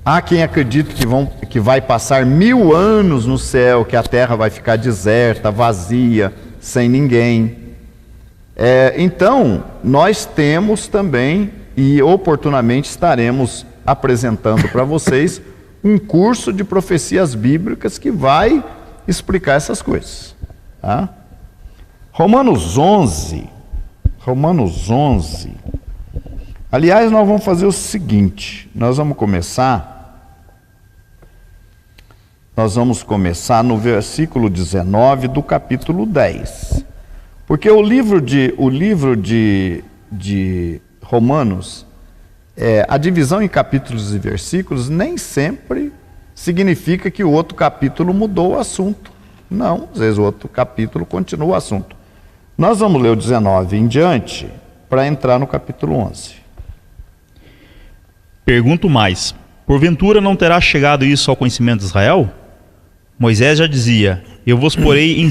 Há quem acredita que vai passar 1000 anos no céu, que a terra vai ficar deserta, vazia, sem ninguém. Então, nós temos também, e oportunamente estaremos apresentando para vocês, um curso de profecias bíblicas que vai explicar essas coisas. Tá? Romanos 11. Aliás, nós vamos fazer o seguinte, nós vamos começar no versículo 19 do capítulo 10. Porque o livro de Romanos, a divisão em capítulos e versículos nem sempre significa que o outro capítulo mudou o assunto. Não, às vezes o outro capítulo continua o assunto. Nós vamos ler o 19 em diante para entrar no capítulo 11. Pergunto mais, porventura não terá chegado isso ao conhecimento de Israel? Moisés já dizia, eu vos porei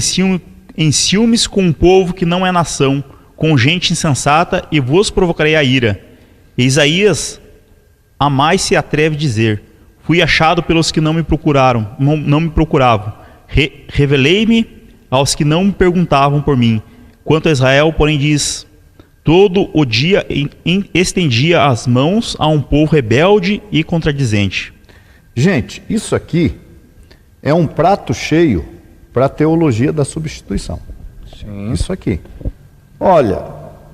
em ciúmes com um povo que não é nação, com gente insensata, e vos provocarei a ira. E Isaías a mais se atreve a dizer, fui achado pelos que não me procuravam, revelei-me aos que não me perguntavam por mim. Quanto a Israel, porém, diz, todo o dia estendia as mãos a um povo rebelde e contradizente. Gente, isso aqui é um prato cheio para a teologia da substituição. Sim. Isso aqui. Olha,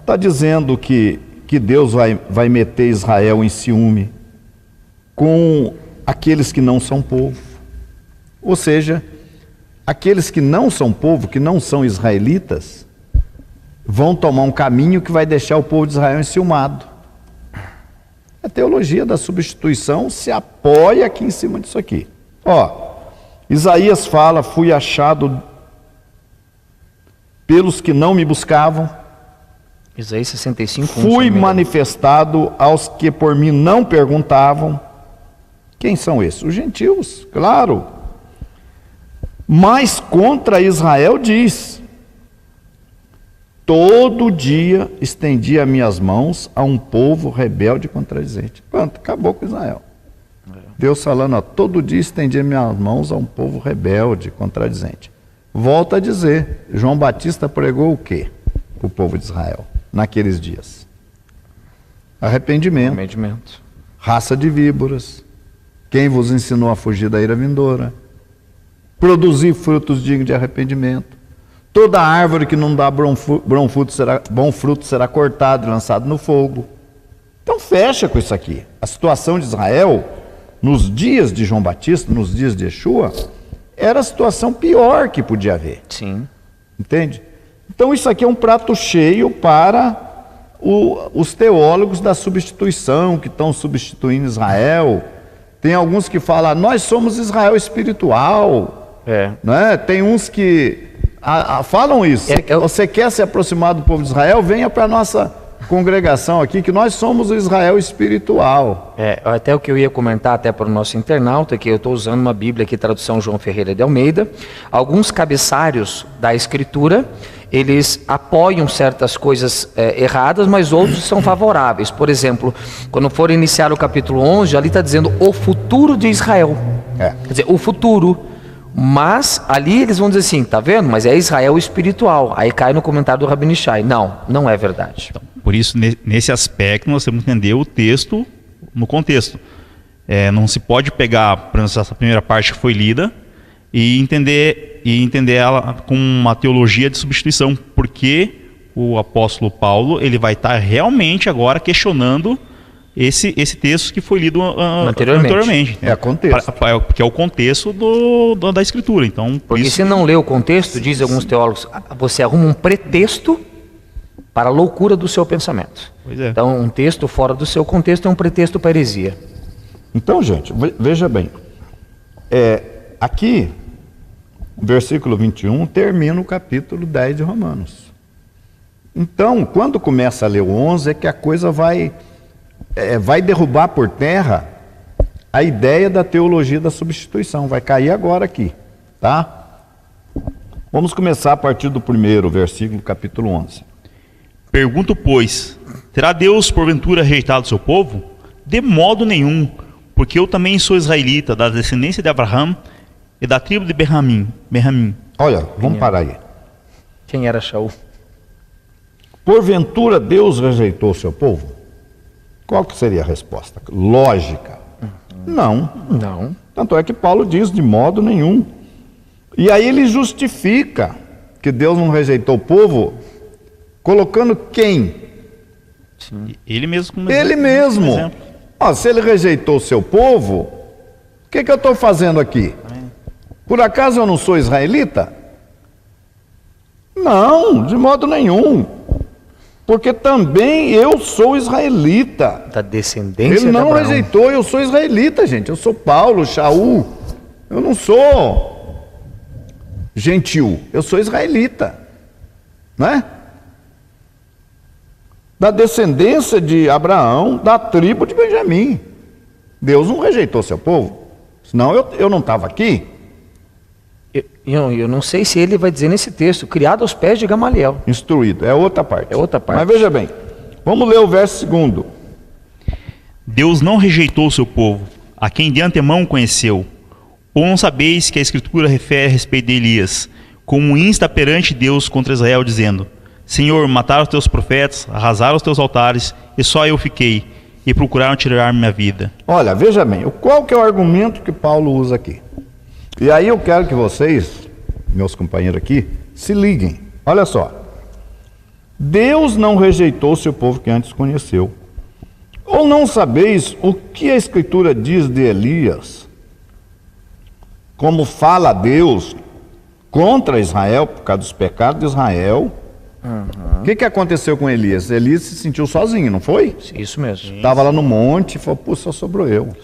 está dizendo que Deus vai meter Israel em ciúme com aqueles que não são povo. Ou seja, aqueles que não são povo, que não são israelitas, vão tomar um caminho que vai deixar o povo de Israel enciumado. A teologia da substituição se apoia aqui em cima disso aqui. Isaías fala, fui achado pelos que não me buscavam. Isaías 65. Fui manifestado aos que por mim não perguntavam. Quem são esses? Os gentios, claro. Mas contra Israel diz, todo dia estendia minhas mãos a um povo rebelde e contradizente. Pronto, acabou com Israel. Deus falando, ó, todo dia estendia minhas mãos a um povo rebelde e contradizente. Volta a dizer, João Batista pregou o quê para o povo de Israel naqueles dias? Arrependimento. Raça de víboras. Quem vos ensinou a fugir da ira vindoura? Produzir frutos dignos de arrependimento. Toda árvore que não dá bom fruto será cortada e lançada no fogo. Então fecha com isso aqui. A situação de Israel, nos dias de João Batista, nos dias de Yeshua, era a situação pior que podia haver. Sim. Entende? Então isso aqui é um prato cheio para os teólogos da substituição, que estão substituindo Israel. Tem alguns que falam, nós somos Israel espiritual. Né? Tem uns que falam isso. Você quer se aproximar do povo de Israel? Venha para a nossa congregação aqui, que nós somos o Israel espiritual. Até o que eu ia comentar até para o nosso internauta, que eu estou usando uma Bíblia aqui, tradução João Ferreira de Almeida. Alguns cabeçalhos da Escritura, eles apoiam certas coisas erradas, mas outros são favoráveis. Por exemplo, quando for iniciar o capítulo 11, ali está dizendo o futuro de Israel. Quer dizer, o futuro. Mas ali eles vão dizer assim, tá vendo? Mas é Israel espiritual. Aí cai no comentário do Rabino Shai. Não é verdade. Então, por isso, nesse aspecto, nós temos que entender o texto no contexto. Não se pode pegar, por exemplo, essa primeira parte que foi lida e entender ela com uma teologia de substituição, porque o apóstolo Paulo ele vai estar realmente agora questionando esse texto que foi lido anteriormente. Contexto. Porque é o contexto da Escritura. Então, porque se não lê o contexto, diz alguns teólogos, você arruma um pretexto para a loucura do seu pensamento. Então, um texto fora do seu contexto é um pretexto para heresia. Então, gente, veja bem. Aqui, versículo 21, termina o capítulo 10 de Romanos. Então, quando começa a ler o 11, é que a coisa vai derrubar por terra a ideia da teologia da substituição. Vai cair agora aqui, tá? Vamos começar a partir do primeiro versículo, capítulo 11. Pergunto, pois, terá Deus porventura rejeitado seu povo? De modo nenhum, porque eu também sou israelita, da descendência de Abraão e da tribo de Benjamim. Olha, vamos parar aí. Quem era Shaul? Porventura Deus rejeitou seu povo? Qual que seria a resposta? Lógica. Não. Tanto é que Paulo diz, de modo nenhum. E aí ele justifica que Deus não rejeitou o povo, colocando quem? Sim. Ele mesmo. Ele mesmo. Se ele rejeitou o seu povo, o que eu estou fazendo aqui? Por acaso eu não sou israelita? Não, de modo nenhum. Porque também eu sou israelita. Da descendência Ele não rejeitou, eu sou israelita, gente. Eu sou Paulo, Shaul. Eu não sou gentil, eu sou israelita. Né? Da descendência de Abraão, da tribo de Benjamim. Deus não rejeitou seu povo. Senão eu não estava aqui. Eu não sei se ele vai dizer nesse texto, criado aos pés de Gamaliel. Instruído, é outra parte. Mas veja bem, vamos ler o verso 2. Deus não rejeitou o seu povo, a quem de antemão conheceu. Ou não sabeis que a Escritura refere a respeito de Elias, como insta perante Deus contra Israel, dizendo: Senhor, mataram os teus profetas, arrasaram os teus altares, e só eu fiquei, e procuraram tirar minha vida. Olha, veja bem, qual que é o argumento que Paulo usa aqui? E aí eu quero que vocês, meus companheiros aqui, se liguem. Olha só. Deus não rejeitou seu povo que antes conheceu. Ou não sabeis o que a Escritura diz de Elias? Como fala Deus contra Israel, por causa dos pecados de Israel. O que aconteceu com Elias? Elias se sentiu sozinho, não foi? Isso mesmo. Estava lá no monte e falou, só sobrou eu.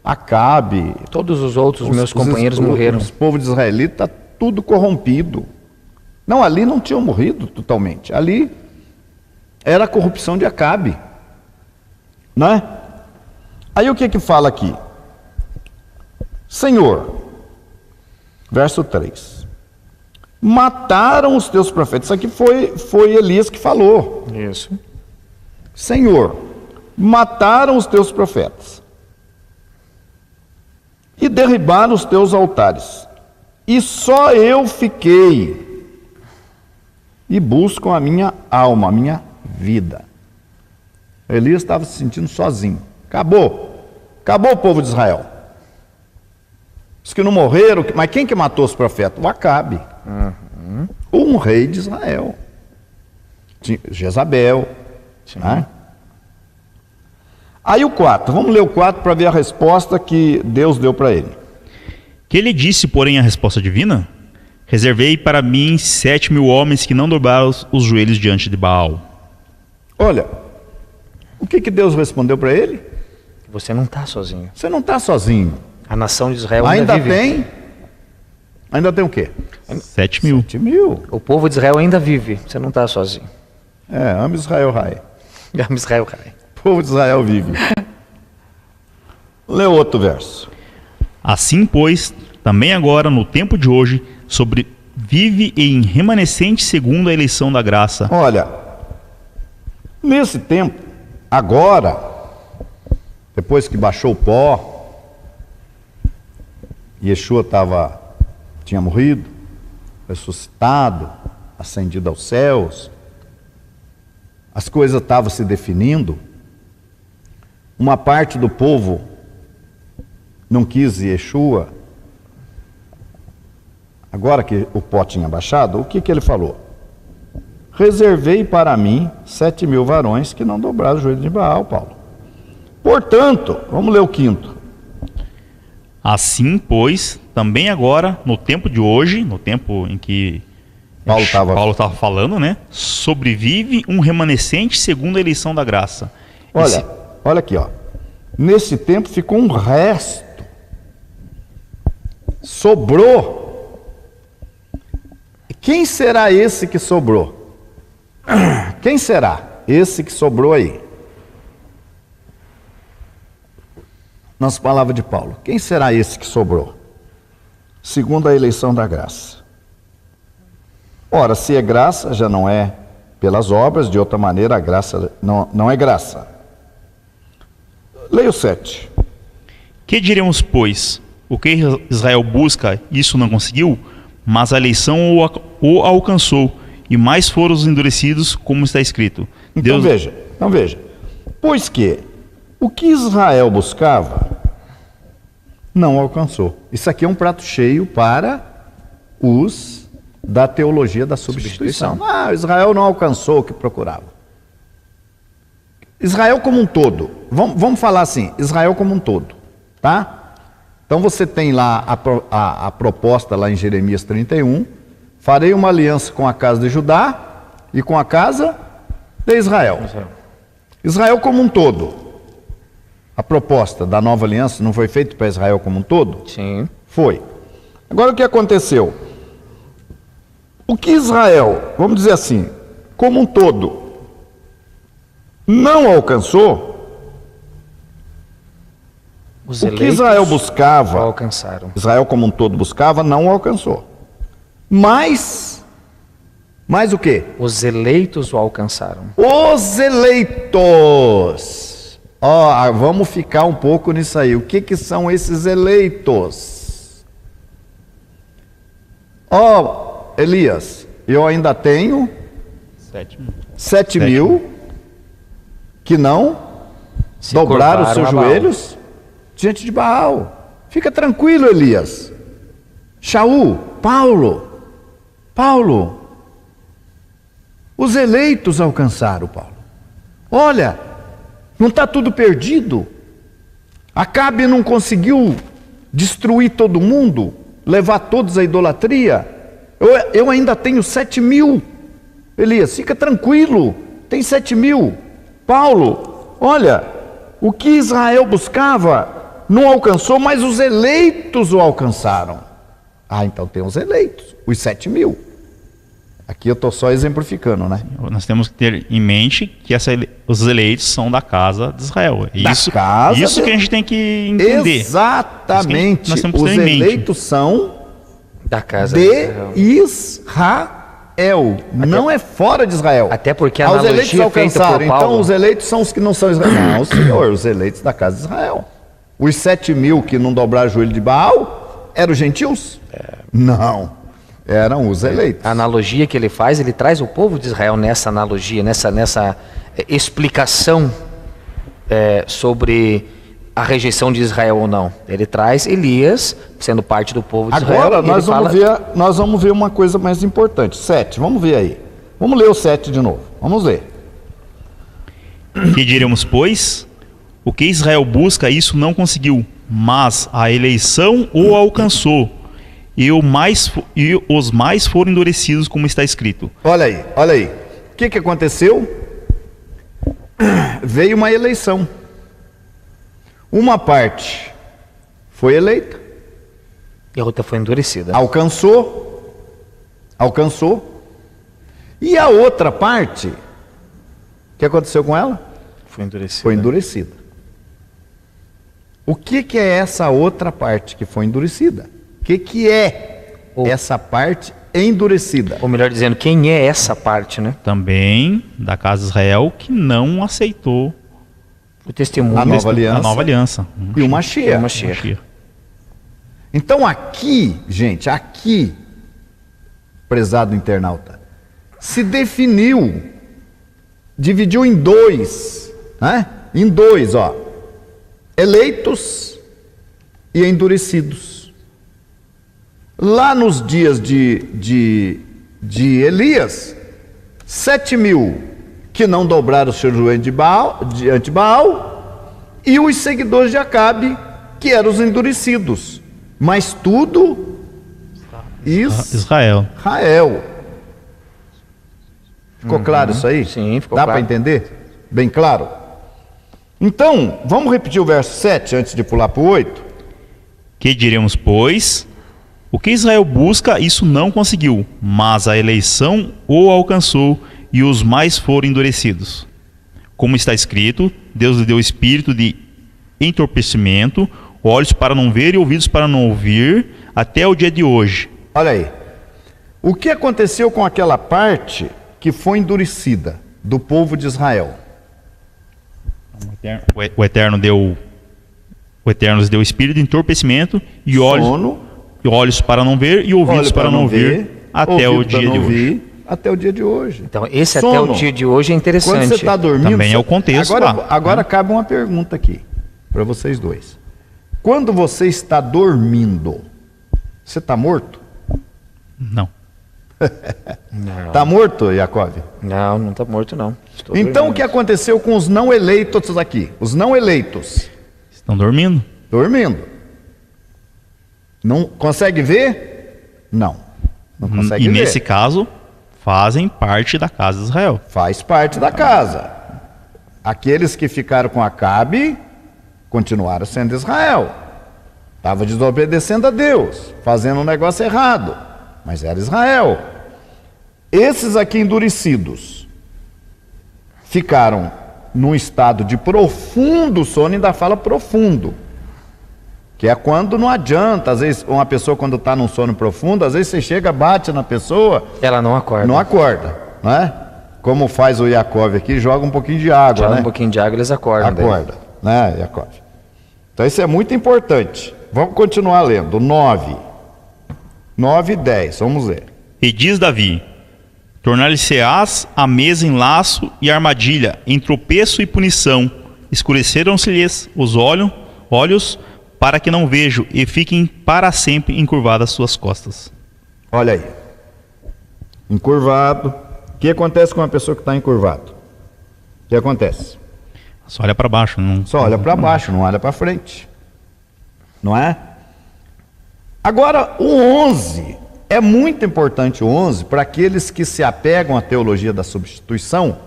Acabe. Todos os outros meus companheiros morreram. O povo de israelita está tudo corrompido. Não, ali não tinham morrido totalmente. Ali era a corrupção de Acabe. Né? Aí o que fala aqui? Senhor, verso 3. mataram os teus profetas. Isso aqui foi Elias que falou. Isso. Senhor, mataram os teus profetas e derribaram os teus altares, e só eu fiquei e buscam a minha alma, a minha vida. Elias estava se sentindo sozinho. Acabou o povo de Israel. Os que não morreram, mas quem que matou os profetas? O Acabe, um rei de Israel. Jezabel. Né? Aí o 4, vamos ler o 4 para ver a resposta que Deus deu para ele. Que ele disse, porém, a resposta divina? Reservei para mim 7.000 homens que não dobraram os joelhos diante de Baal. Olha, o que Deus respondeu para ele? Você não está sozinho. Você não está sozinho. A nação de Israel ainda vive. Ainda tem o quê? 7.000. 7.000. O povo de Israel ainda vive. Você não está sozinho. Ame Israel, Rai. Ame Israel, Rai. O povo de Israel vive. Lê outro verso. Assim, pois, também agora, no tempo de hoje, sobrevive em remanescente segundo a eleição da graça. Olha, nesse tempo, agora, depois que baixou o pó, Yeshua tinha morrido, ressuscitado, ascendido aos céus, as coisas estavam se definindo, uma parte do povo não quis Yeshua. Agora que o pó tinha baixado, o que ele falou? Reservei para mim 7.000 varões que não dobraram o joelho de Baal, Paulo. Portanto, vamos ler o 5º. Assim, pois, também agora, no tempo de hoje, no tempo em que Paulo estava falando, né? Sobrevive um remanescente segundo a eleição da graça. Olha aqui, ó. Nesse tempo ficou um resto. Sobrou. Quem será esse que sobrou? Quem será esse que sobrou aí? Nas palavras de Paulo, quem será esse que sobrou? Segundo a eleição da graça. Ora, se é graça, já não é pelas obras, de outra maneira a graça não é graça. Leia o 7. Que diremos, pois? O que Israel busca, isso não conseguiu, mas a eleição o alcançou, e mais foram os endurecidos, como está escrito. Então veja, pois que o que Israel buscava, não alcançou. Isso aqui é um prato cheio para os da teologia da substituição. Israel não alcançou o que procurava. Israel como um todo, vamos falar assim, Israel como um todo, tá? Então você tem lá a proposta lá em Jeremias 31, farei uma aliança com a casa de Judá e com a casa de Israel. Israel como um todo. A proposta da nova aliança não foi feita para Israel como um todo? Sim. Foi. Agora o que aconteceu? O que Israel, vamos dizer assim, como um todo, não alcançou, o que Israel buscava, alcançaram. Israel como um todo buscava, não alcançou. Mas o quê? Os eleitos o alcançaram. Os eleitos. Vamos ficar um pouco nisso aí. O que são esses eleitos? Elias, eu ainda tenho 7.000 que não dobraram os seus joelhos diante de Baal. Fica tranquilo, Elias. Shaul, Paulo, os eleitos alcançaram, Paulo. Olha, não está tudo perdido. Acabe não conseguiu destruir todo mundo, levar todos à idolatria. Eu ainda tenho 7.000. Elias, fica tranquilo, tem 7.000. Paulo, olha, o que Israel buscava não alcançou, mas os eleitos o alcançaram. Então tem os eleitos, os 7.000. Aqui eu estou só exemplificando, né? Nós temos que ter em mente que os eleitos são da casa de Israel. Isso que a gente tem que entender. Exatamente. Os eleitos são Da casa de Israel. Israel. Não é fora de Israel. Até porque a Os analogia eleitos feita por alcançaram. Paulo... Então os eleitos são os que não são israelitas. Não, senhor, os eleitos da casa de Israel. Os 7.000 que não dobraram o joelho de Baal eram os gentios? Não, eram os eleitos. A analogia que ele faz, ele traz o povo de Israel nessa analogia, nessa explicação sobre a rejeição de Israel ou não. Ele traz Elias, sendo parte do povo de Israel. Agora nós vamos ver uma coisa mais importante. 7, vamos ver aí. Vamos ler o 7 de novo. Vamos ler. Que diremos, pois? O que Israel busca, isso não conseguiu, mas a eleição o alcançou, e os mais foram endurecidos, como está escrito. Olha aí. O que aconteceu? Veio uma eleição. Uma parte foi eleita. E a outra foi endurecida. Alcançou. E a outra parte, o que aconteceu com ela? Foi endurecida. Foi endurecida. O que é essa outra parte que foi endurecida? O que é essa parte endurecida? Ou melhor dizendo, quem é essa parte, né? Também da casa de Israel que não aceitou O testemunho. A nova aliança. E o Mashiach. Então aqui, gente, prezado internauta, se definiu, dividiu em dois, né? Em dois, eleitos e endurecidos. Lá nos dias de Elias, 7.000 que não dobraram o seu joelho diante de Baal, e os seguidores de Acabe, que eram os endurecidos. Mas tudo Israel. Ficou claro isso aí? Sim, ficou claro. Dá para entender? Bem claro? Então, vamos repetir o verso 7 antes de pular para o 8? Que diremos, pois? O que Israel busca, isso não conseguiu, mas a eleição o alcançou, e os mais foram endurecidos. Como está escrito, Deus lhe deu espírito de entorpecimento, olhos para não ver e ouvidos para não ouvir, até o dia de hoje. Olha aí. O que aconteceu com aquela parte que foi endurecida do povo de Israel? O Eterno lhes deu espírito de entorpecimento e olhos para não ver e ouvidos para não ouvir, até o dia de hoje. Até o dia de hoje. Então, esse até o dia de hoje é interessante. Quando você está dormindo... Também é o contexto Agora cabe uma pergunta aqui, para vocês dois. Quando você está dormindo, você está morto? Não. Está morto, Jacob? Não está morto, não. Então, o que aconteceu com os não eleitos aqui? Os não eleitos. Estão dormindo. Dormindo. Não consegue ver? Não consegue ver. E nesse caso... fazem parte da casa de Israel. Faz parte da casa. Aqueles que ficaram com Acabe continuaram sendo Israel. Estava desobedecendo a Deus, fazendo um negócio errado, mas era Israel. Esses aqui endurecidos ficaram num estado de profundo sono, ainda fala profundo, que é quando não adianta. Às vezes uma pessoa, quando está num sono profundo, às vezes você chega, bate na pessoa, ela não acorda. Não acorda, não é? Como faz o Jacob aqui, joga um pouquinho de água, joga, né? Um pouquinho de água, eles acordam. Acorda, né, Jacob? Então isso é muito importante. Vamos continuar lendo. 9 e 10, vamos ler. E diz Davi: tornar-lhe-se-ás a mesa em laço e armadilha, em tropeço e punição. Escureceram-se-lhes os olhos, para que não vejam, e fiquem para sempre encurvadas suas costas. Olha aí. Encurvado. O que acontece com uma pessoa que está encurvado? O que acontece? Só olha para baixo. Só olha para baixo, não olha para frente. Não é? Agora, o 11. É muito importante o 11 para aqueles que se apegam à teologia da substituição,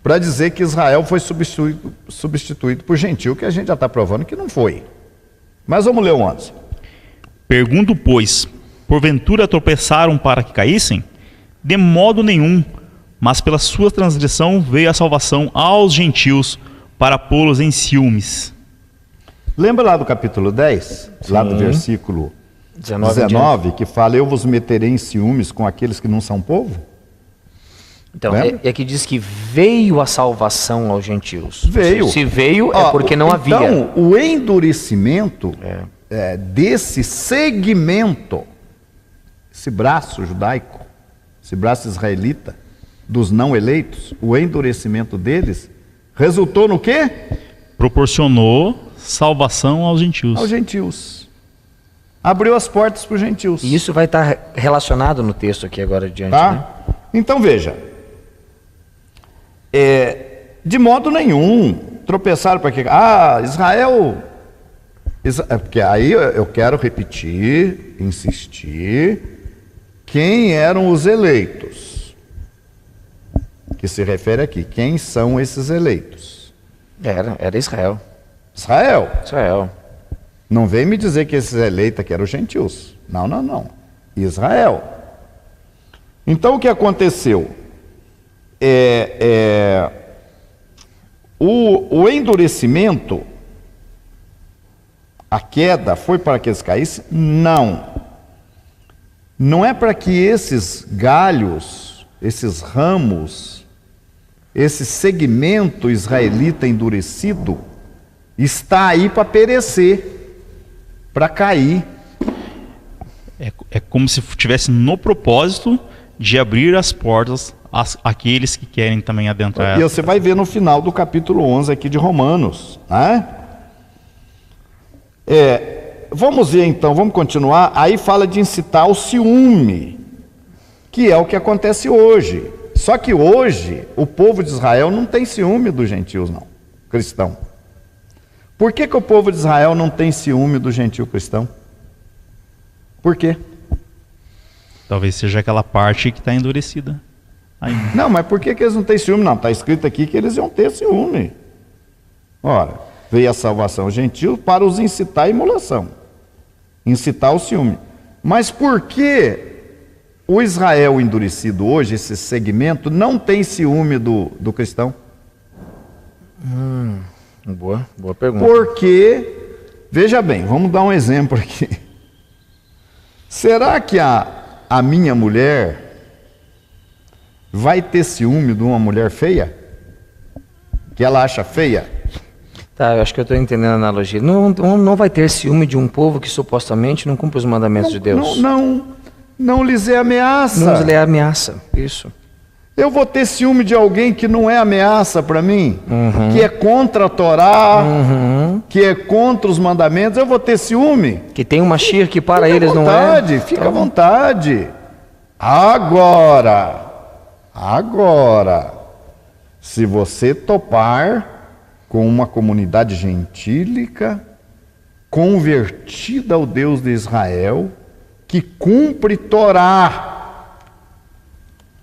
para dizer que Israel foi substituído por gentil, que a gente já está provando que não foi. Mas vamos ler o 11. Pergunto, pois, porventura tropeçaram para que caíssem? De modo nenhum, mas pela sua transgressão veio a salvação aos gentios, para pô-los em ciúmes. Lembra lá do capítulo 10? Sim. Lá do versículo 19, que fala, eu vos meterei em ciúmes com aqueles que não são povo? Então, Lembra? é que diz que veio a salvação aos gentios. Veio. Se veio, é porque não havia. Então, o endurecimento desse segmento, esse braço judaico, esse braço israelita, dos não eleitos, o endurecimento deles, resultou no quê? Proporcionou salvação aos gentios. Aos gentios. Abriu as portas para os gentios. E isso vai estar relacionado no texto aqui agora adiante, Tá? né? Então veja, de modo nenhum tropeçaram para quê? Israel, porque aí eu quero repetir, insistir, quem eram os eleitos, que se refere aqui, quem são esses eleitos? Era Israel. Israel. Não vem me dizer que esses eleitos aqui eram os gentios. Não. Israel. Então o que aconteceu? O endurecimento, a queda, foi para que eles caíssem? Não. Não é para que esses galhos, esses ramos, esse segmento israelita endurecido, está aí para perecer, para cair. É como se estivesse no propósito de abrir as portas àqueles que querem também adentrar. E você vai ver no final do capítulo 11 aqui de Romanos, né? Vamos ver então, vamos continuar. Aí fala de incitar ao ciúme, que é o que acontece hoje. Só que hoje o povo de Israel não tem ciúme dos gentios, não, cristão. Por que o povo de Israel não tem ciúme do gentio cristão? Por quê? Talvez seja aquela parte que está endurecida ainda. Não, mas por que eles não têm ciúme? Não, está escrito aqui que eles iam ter ciúme. Ora, veio a salvação gentil para os incitar à imolação. Incitar ao ciúme. Mas por que o Israel endurecido hoje, esse segmento, não tem ciúme do cristão? Boa pergunta. Porque, veja bem, vamos dar um exemplo aqui. Será que a minha mulher vai ter ciúme de uma mulher feia? Que ela acha feia? Tá, eu acho que eu estou entendendo a analogia. Não vai ter ciúme de um povo que supostamente não cumpre os mandamentos de Deus. Não lhes é ameaça. Não lhes é ameaça, isso. Eu vou ter ciúme de alguém que não é ameaça para mim, que é contra a Torá, que é contra os mandamentos, eu vou ter ciúme? Que tem uma Shir que para eles não é. Fica à vontade. Agora, se você topar com uma comunidade gentílica, convertida ao Deus de Israel, que cumpre Torá,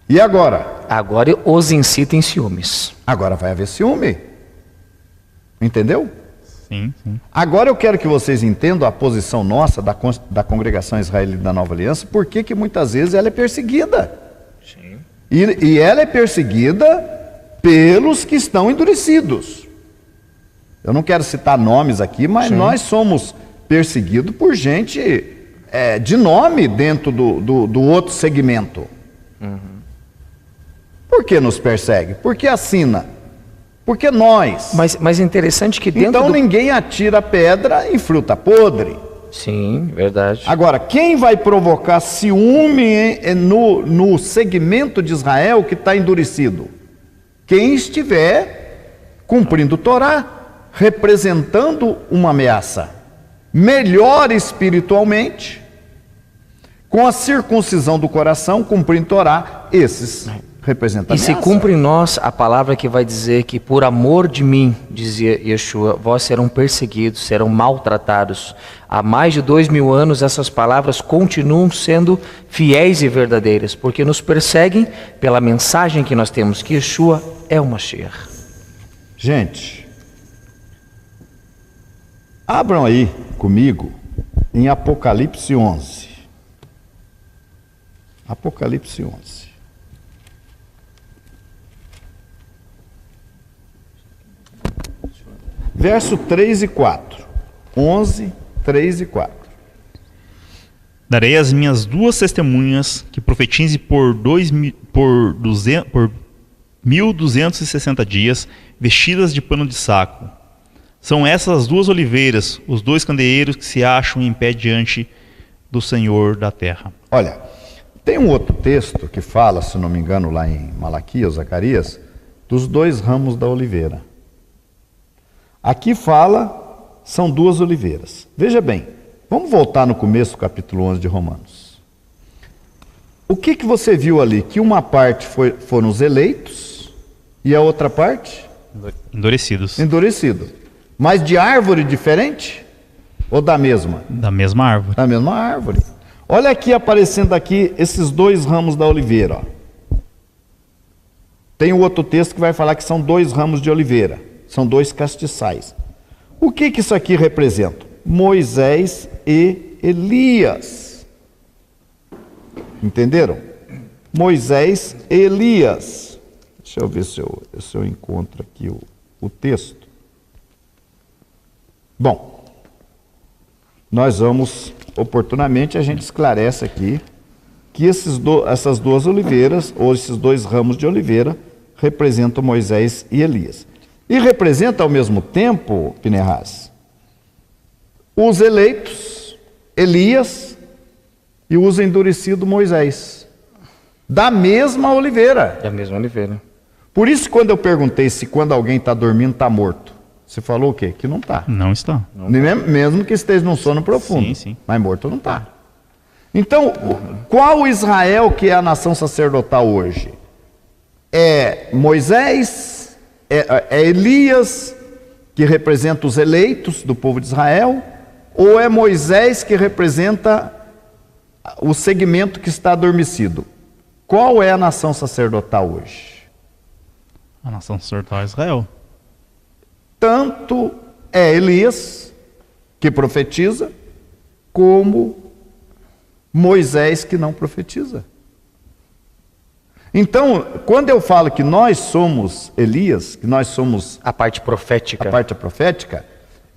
e agora? Agora os incita em ciúmes. Agora vai haver ciúme. Entendeu? Sim. Agora eu quero que vocês entendam a posição nossa, da congregação israelita da Nova Aliança, porque que muitas vezes ela é perseguida. Sim. E ela é perseguida pelos que estão endurecidos. Eu não quero citar nomes aqui, mas nós somos perseguidos por gente de nome dentro do outro segmento. Por que nos persegue? Porque assina. Porque nós. Mas é interessante que dentro então ninguém atira pedra em fruta podre. Sim, verdade. Agora, quem vai provocar ciúme no segmento de Israel que está endurecido? Quem estiver cumprindo Torá, representando uma ameaça. Melhor espiritualmente, com a circuncisão do coração, cumprindo Torá, esses representam e ameaça. se cumpre em nós a palavra que vai dizer que por amor de mim, dizia Yeshua, vós serão perseguidos, serão maltratados. Há mais de 2000 anos essas palavras continuam sendo fiéis e verdadeiras, porque nos perseguem pela mensagem que nós temos, que Yeshua é o Mashiach. Gente, abram aí comigo em Apocalipse 11. Apocalipse 11. Verso 3 e 4. 11, 3 e 4. Darei as minhas 2 testemunhas que profetize por 1.260 dias, vestidas de pano de saco. São essas as 2 oliveiras, os 2 candeeiros que se acham em pé diante do Senhor da terra. Olha, tem um outro texto que fala, se não me engano, lá em Malaquias, Zacarias, dos 2 ramos da oliveira. Aqui fala, são 2 oliveiras. Veja bem, vamos voltar no começo do capítulo 11 de Romanos. O que você viu ali? Que uma parte foram os eleitos e a outra parte? Endurecidos. Endurecido. Mas de árvore diferente? Ou da mesma? Da mesma árvore. Da mesma árvore. Olha aqui aparecendo aqui esses 2 ramos da oliveira. Ó. Tem um outro texto que vai falar que são 2 ramos de oliveira. São 2 castiçais. O que isso aqui representa? Moisés e Elias. Entenderam? Moisés e Elias. Deixa eu ver se eu encontro aqui o texto. Bom, nós vamos, oportunamente, a gente esclarece aqui que essas 2 oliveiras, ou esses 2 ramos de oliveira, representam Moisés e Elias. E representa ao mesmo tempo, Pinehas, os eleitos, Elias, e os endurecidos, Moisés. Da mesma oliveira. Da mesma oliveira. Por isso, quando eu perguntei se quando alguém está dormindo, está morto, você falou o quê? Que não está. Não está. Mesmo que esteja num sono profundo. Sim, sim. Mas morto não está. Então, qual Israel que é a nação sacerdotal hoje? É Moisés, é Elias, que representa os eleitos do povo de Israel, ou é Moisés que representa o segmento que está adormecido? Qual é a nação sacerdotal hoje? A nação sacerdotal é Israel. Tanto é Elias, que profetiza, como Moisés, que não profetiza. Então, quando eu falo que nós somos Elias, que nós somos A parte profética. a parte profética,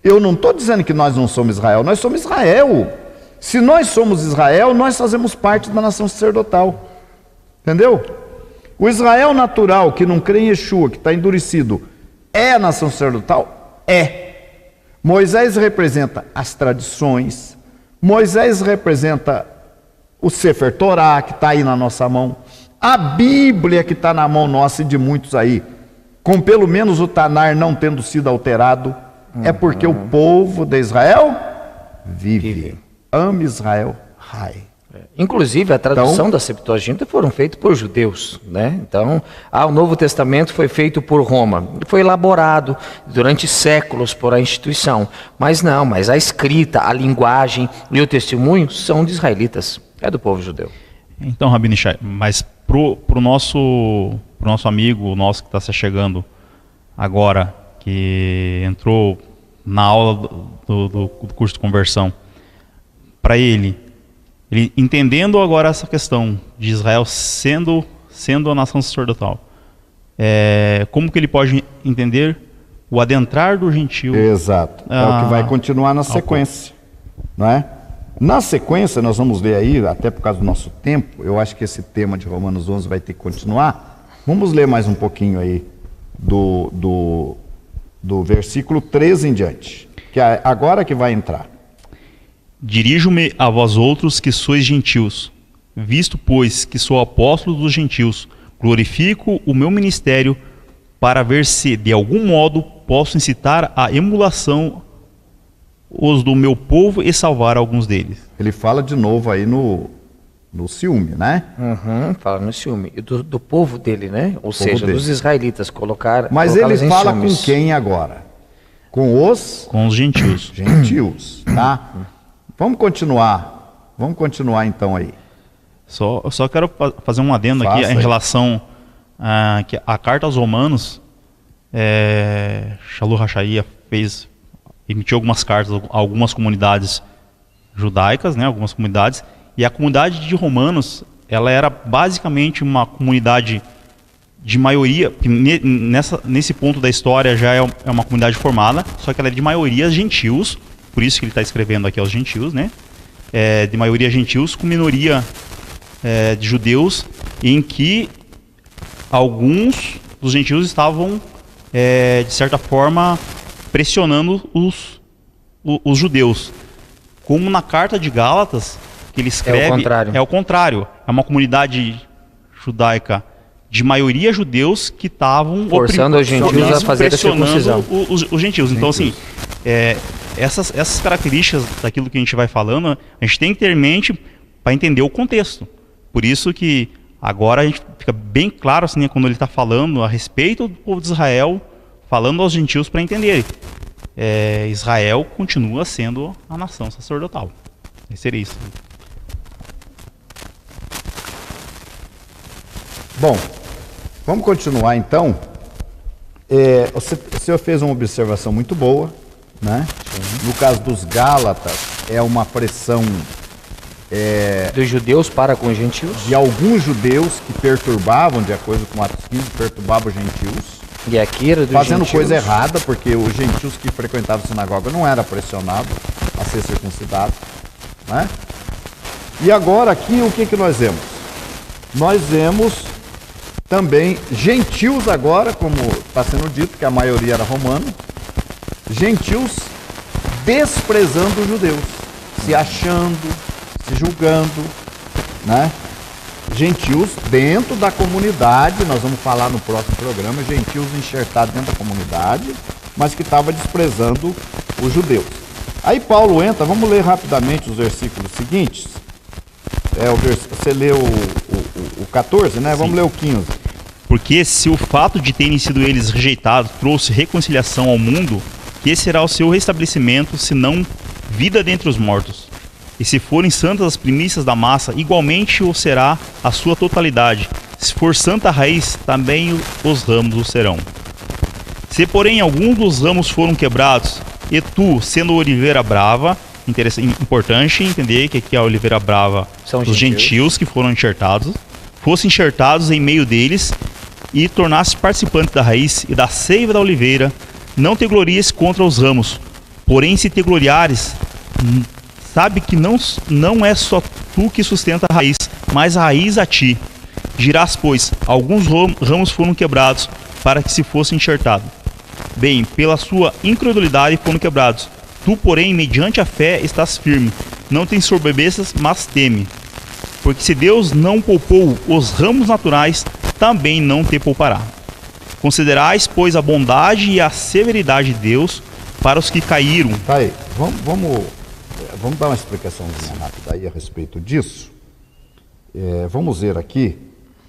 eu não estou dizendo que nós não somos Israel, nós somos Israel. Se nós somos Israel, nós fazemos parte da nação sacerdotal. Entendeu? O Israel natural, que não crê em Yeshua, que está endurecido, é a nação sacerdotal? É. Moisés representa as tradições, Moisés representa o Sefer Torá, que está aí na nossa mão, a Bíblia que está na mão nossa e de muitos aí, com pelo menos o Tanar não tendo sido alterado, é porque o povo de Israel vive. Ama Israel, Rai. Inclusive, a tradução da Septuaginta foram feitas por judeus, né? Então, o Novo Testamento foi feito por Roma. Foi elaborado durante séculos por a instituição. Mas a escrita, a linguagem e o testemunho são de israelitas. É do povo judeu. Então, Rabino Ishai, mas pro nosso amigo, nosso que está se chegando agora, que entrou na aula do curso de conversão, para ele entendendo agora essa questão de Israel sendo a nação sacerdotal, como que ele pode entender o adentrar do gentio? Exato, é o que vai continuar na sequência, não é? Na sequência, nós vamos ler aí, até por causa do nosso tempo, eu acho que esse tema de Romanos 11 vai ter que continuar. Vamos ler mais um pouquinho aí do versículo 13 em diante, que é agora que vai entrar. Dirijo-me a vós outros que sois gentios, visto, pois, que sou apóstolo dos gentios, glorifico o meu ministério para ver se, de algum modo, posso incitar a emulação os do meu povo e salvar alguns deles. Ele fala de novo aí no ciúme, né? Fala no ciúme. E do povo dele, né? Ou seja, dele. dos israelitas, Mas ele fala com ciúmes. quem agora? Com os gentios. Gentios, tá? Vamos continuar então aí. Só quero fazer um adendo aqui em relação à carta aos Romanos. Shalu Hashaia emitiu algumas cartas a algumas comunidades judaicas, né, algumas comunidades, e a comunidade de Romanos, ela era basicamente uma comunidade de maioria, nesse ponto da história já é uma comunidade formada, só que ela é de maioria gentios, por isso que ele está escrevendo aqui aos gentios, né? de maioria gentios com minoria de judeus, em que alguns dos gentios estavam, de certa forma, pressionando os judeus. Como na carta de Gálatas, que ele escreve, é o contrário. É uma comunidade judaica de maioria judeus que estavam forçando os gentios a fazer a circuncisão. Os gentios. Então, assim, essas características daquilo que a gente vai falando, a gente tem que ter em mente para entender o contexto. Por isso que agora a gente fica bem claro, assim, quando ele está falando a respeito do povo de Israel, falando aos gentios para entenderem. Israel continua sendo a nação sacerdotal. Seria isso. Bom, vamos continuar então. O senhor fez uma observação muito boa, né? No caso dos Gálatas, é uma pressão dos judeus para com os gentios. De alguns judeus que perturbavam, de acordo com Atos 15, perturbavam os gentios. E aqui era dos fazendo gentios. Coisa errada, porque os gentios que frequentavam a sinagoga não eram pressionados a ser circuncidados, né? E agora aqui o que nós vemos? Nós vemos também gentios agora, como está sendo dito, que a maioria era romana, gentios desprezando os judeus, se achando, se julgando, né? Gentios dentro da comunidade, nós vamos falar no próximo programa, gentios enxertados dentro da comunidade, mas que estavam desprezando os judeus. Aí Paulo entra, vamos ler rapidamente os versículos seguintes. Você leu o 14, né? Sim. Vamos ler o 15. Porque se o fato de terem sido eles rejeitados trouxe reconciliação ao mundo, que será o seu restabelecimento, se não vida dentre os mortos? E se forem santas as primícias da massa, igualmente o será a sua totalidade. Se for santa a raiz, também os ramos o serão. Se porém alguns dos ramos foram quebrados, e tu, sendo oliveira brava, importante entender que aqui a oliveira brava são os gentios que foram enxertados, fossem enxertados em meio deles, e tornasse participante da raiz e da seiva da oliveira, não te glories contra os ramos, porém se te gloriares, sabe que não é só tu que sustenta a raiz, mas a raiz a ti. Dirás, pois, alguns ramos foram quebrados para que se fosse enxertado. Bem, pela sua incredulidade foram quebrados. Tu, porém, mediante a fé estás firme. Não te ensoberbeças, mas teme. Porque se Deus não poupou os ramos naturais, também não te poupará. Considerais, pois, a bondade e a severidade de Deus para os que caíram. Tá aí, vamos dar uma explicaçãozinha rápida aí a respeito disso. Vamos ver aqui.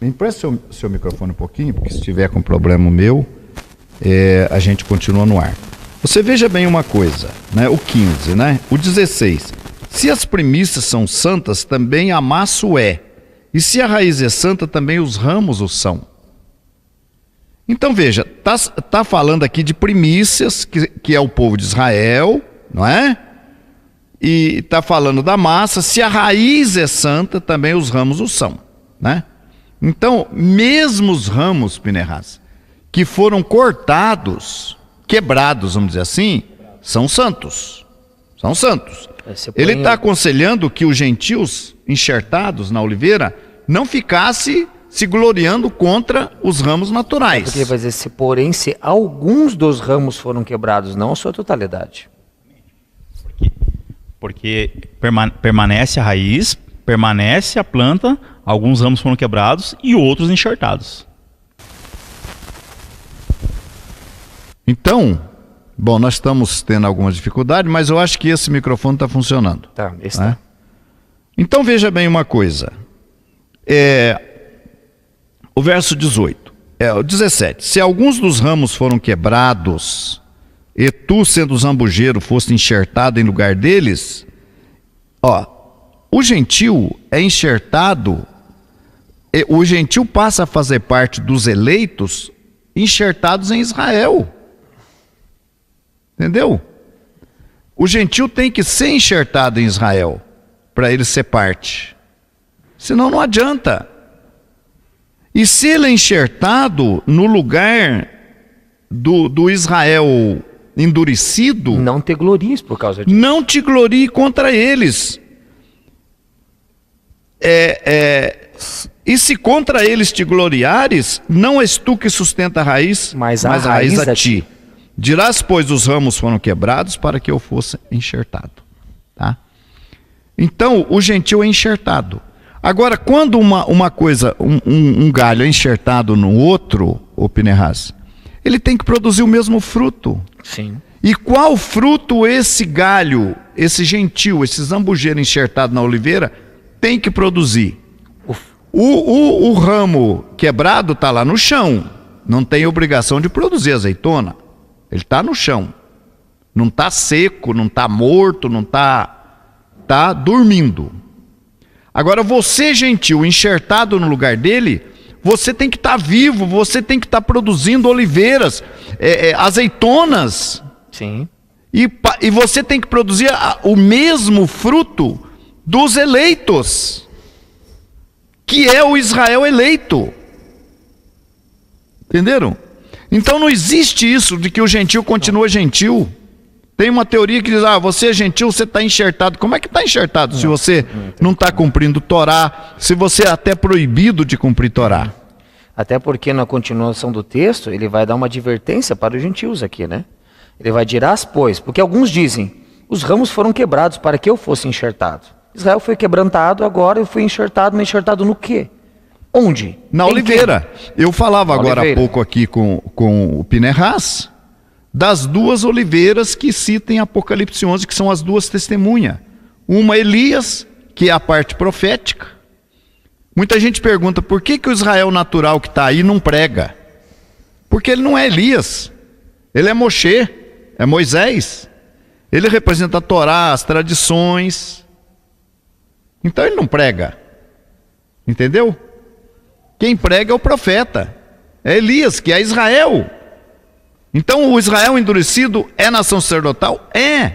Me empreste seu microfone um pouquinho, porque se tiver com problema meu, a gente continua no ar. Você veja bem uma coisa, né? O 15, né? O 16. Se as primícias são santas, também a massa o é. E se a raiz é santa, também os ramos o são. Então veja, tá falando aqui de primícias, que é o povo de Israel, não é? E está falando da massa. Se a raiz é santa, também os ramos o são, né? Então, mesmo os ramos, Pinerras, que foram cortados, quebrados, vamos dizer assim, são santos. São santos. Ele está aconselhando que os gentios enxertados na oliveira não ficassem se gloriando contra os ramos naturais. Porque vai dizer, porém, se alguns dos ramos foram quebrados, não a sua totalidade. Porque permanece a raiz, permanece a planta, alguns ramos foram quebrados e outros enxertados. Então, bom, nós estamos tendo algumas dificuldades, mas eu acho que esse microfone está funcionando. Tá, está. Então veja bem uma coisa. O verso 18, o 17. Se alguns dos ramos foram quebrados, e tu, sendo zambujeiro, foste enxertado em lugar deles, o gentil é enxertado, o gentil passa a fazer parte dos eleitos enxertados em Israel. Entendeu? O gentil tem que ser enxertado em Israel para ele ser parte. Senão não adianta. E se ele é enxertado no lugar do Israel endurecido, não te glories por causa disso. Não te glorie contra eles. E se contra eles te gloriares, não és tu que sustenta a raiz, mas a raiz a ti. Dirás, pois, os ramos foram quebrados para que eu fosse enxertado. Tá? Então, o gentil é enxertado. Agora, quando uma coisa, um galho é enxertado no outro, o Pinehas, ele tem que produzir o mesmo fruto. Sim. E qual fruto esse galho, esse gentil, esse zambujeiro enxertado na oliveira, tem que produzir? O ramo quebrado está lá no chão, não tem obrigação de produzir azeitona. Ele está no chão, não está seco, não está morto, não está dormindo. Agora você, gentil, enxertado no lugar dele, você tem que estar vivo, você tem que estar produzindo oliveiras, azeitonas. Sim. E você tem que produzir o mesmo fruto dos eleitos, que é o Israel eleito. Entenderam? Então não existe isso de que o gentil continua gentil. Tem uma teoria que diz, você é gentil, você está enxertado. Como é que está enxertado se você não está cumprindo Torá, se você é até proibido de cumprir Torá? Até porque na continuação do texto, ele vai dar uma advertência para os gentios aqui, né? Ele vai dirás, pois, porque alguns dizem, os ramos foram quebrados para que eu fosse enxertado. Israel foi quebrantado, agora eu fui enxertado, mas enxertado no quê? Onde? Na oliveira. Eu falava agora há pouco aqui com o Pinehas, das duas oliveiras que citam em Apocalipse 11, que são as duas testemunhas. Uma Elias, que é a parte profética. Muita gente pergunta, por que o Israel natural que está aí não prega? Porque ele não é Elias, ele é Moshe, é Moisés. Ele representa a Torá, as tradições. Então ele não prega. Entendeu? Quem prega é o profeta, é Elias, que é Israel. Então o Israel endurecido é nação sacerdotal? É.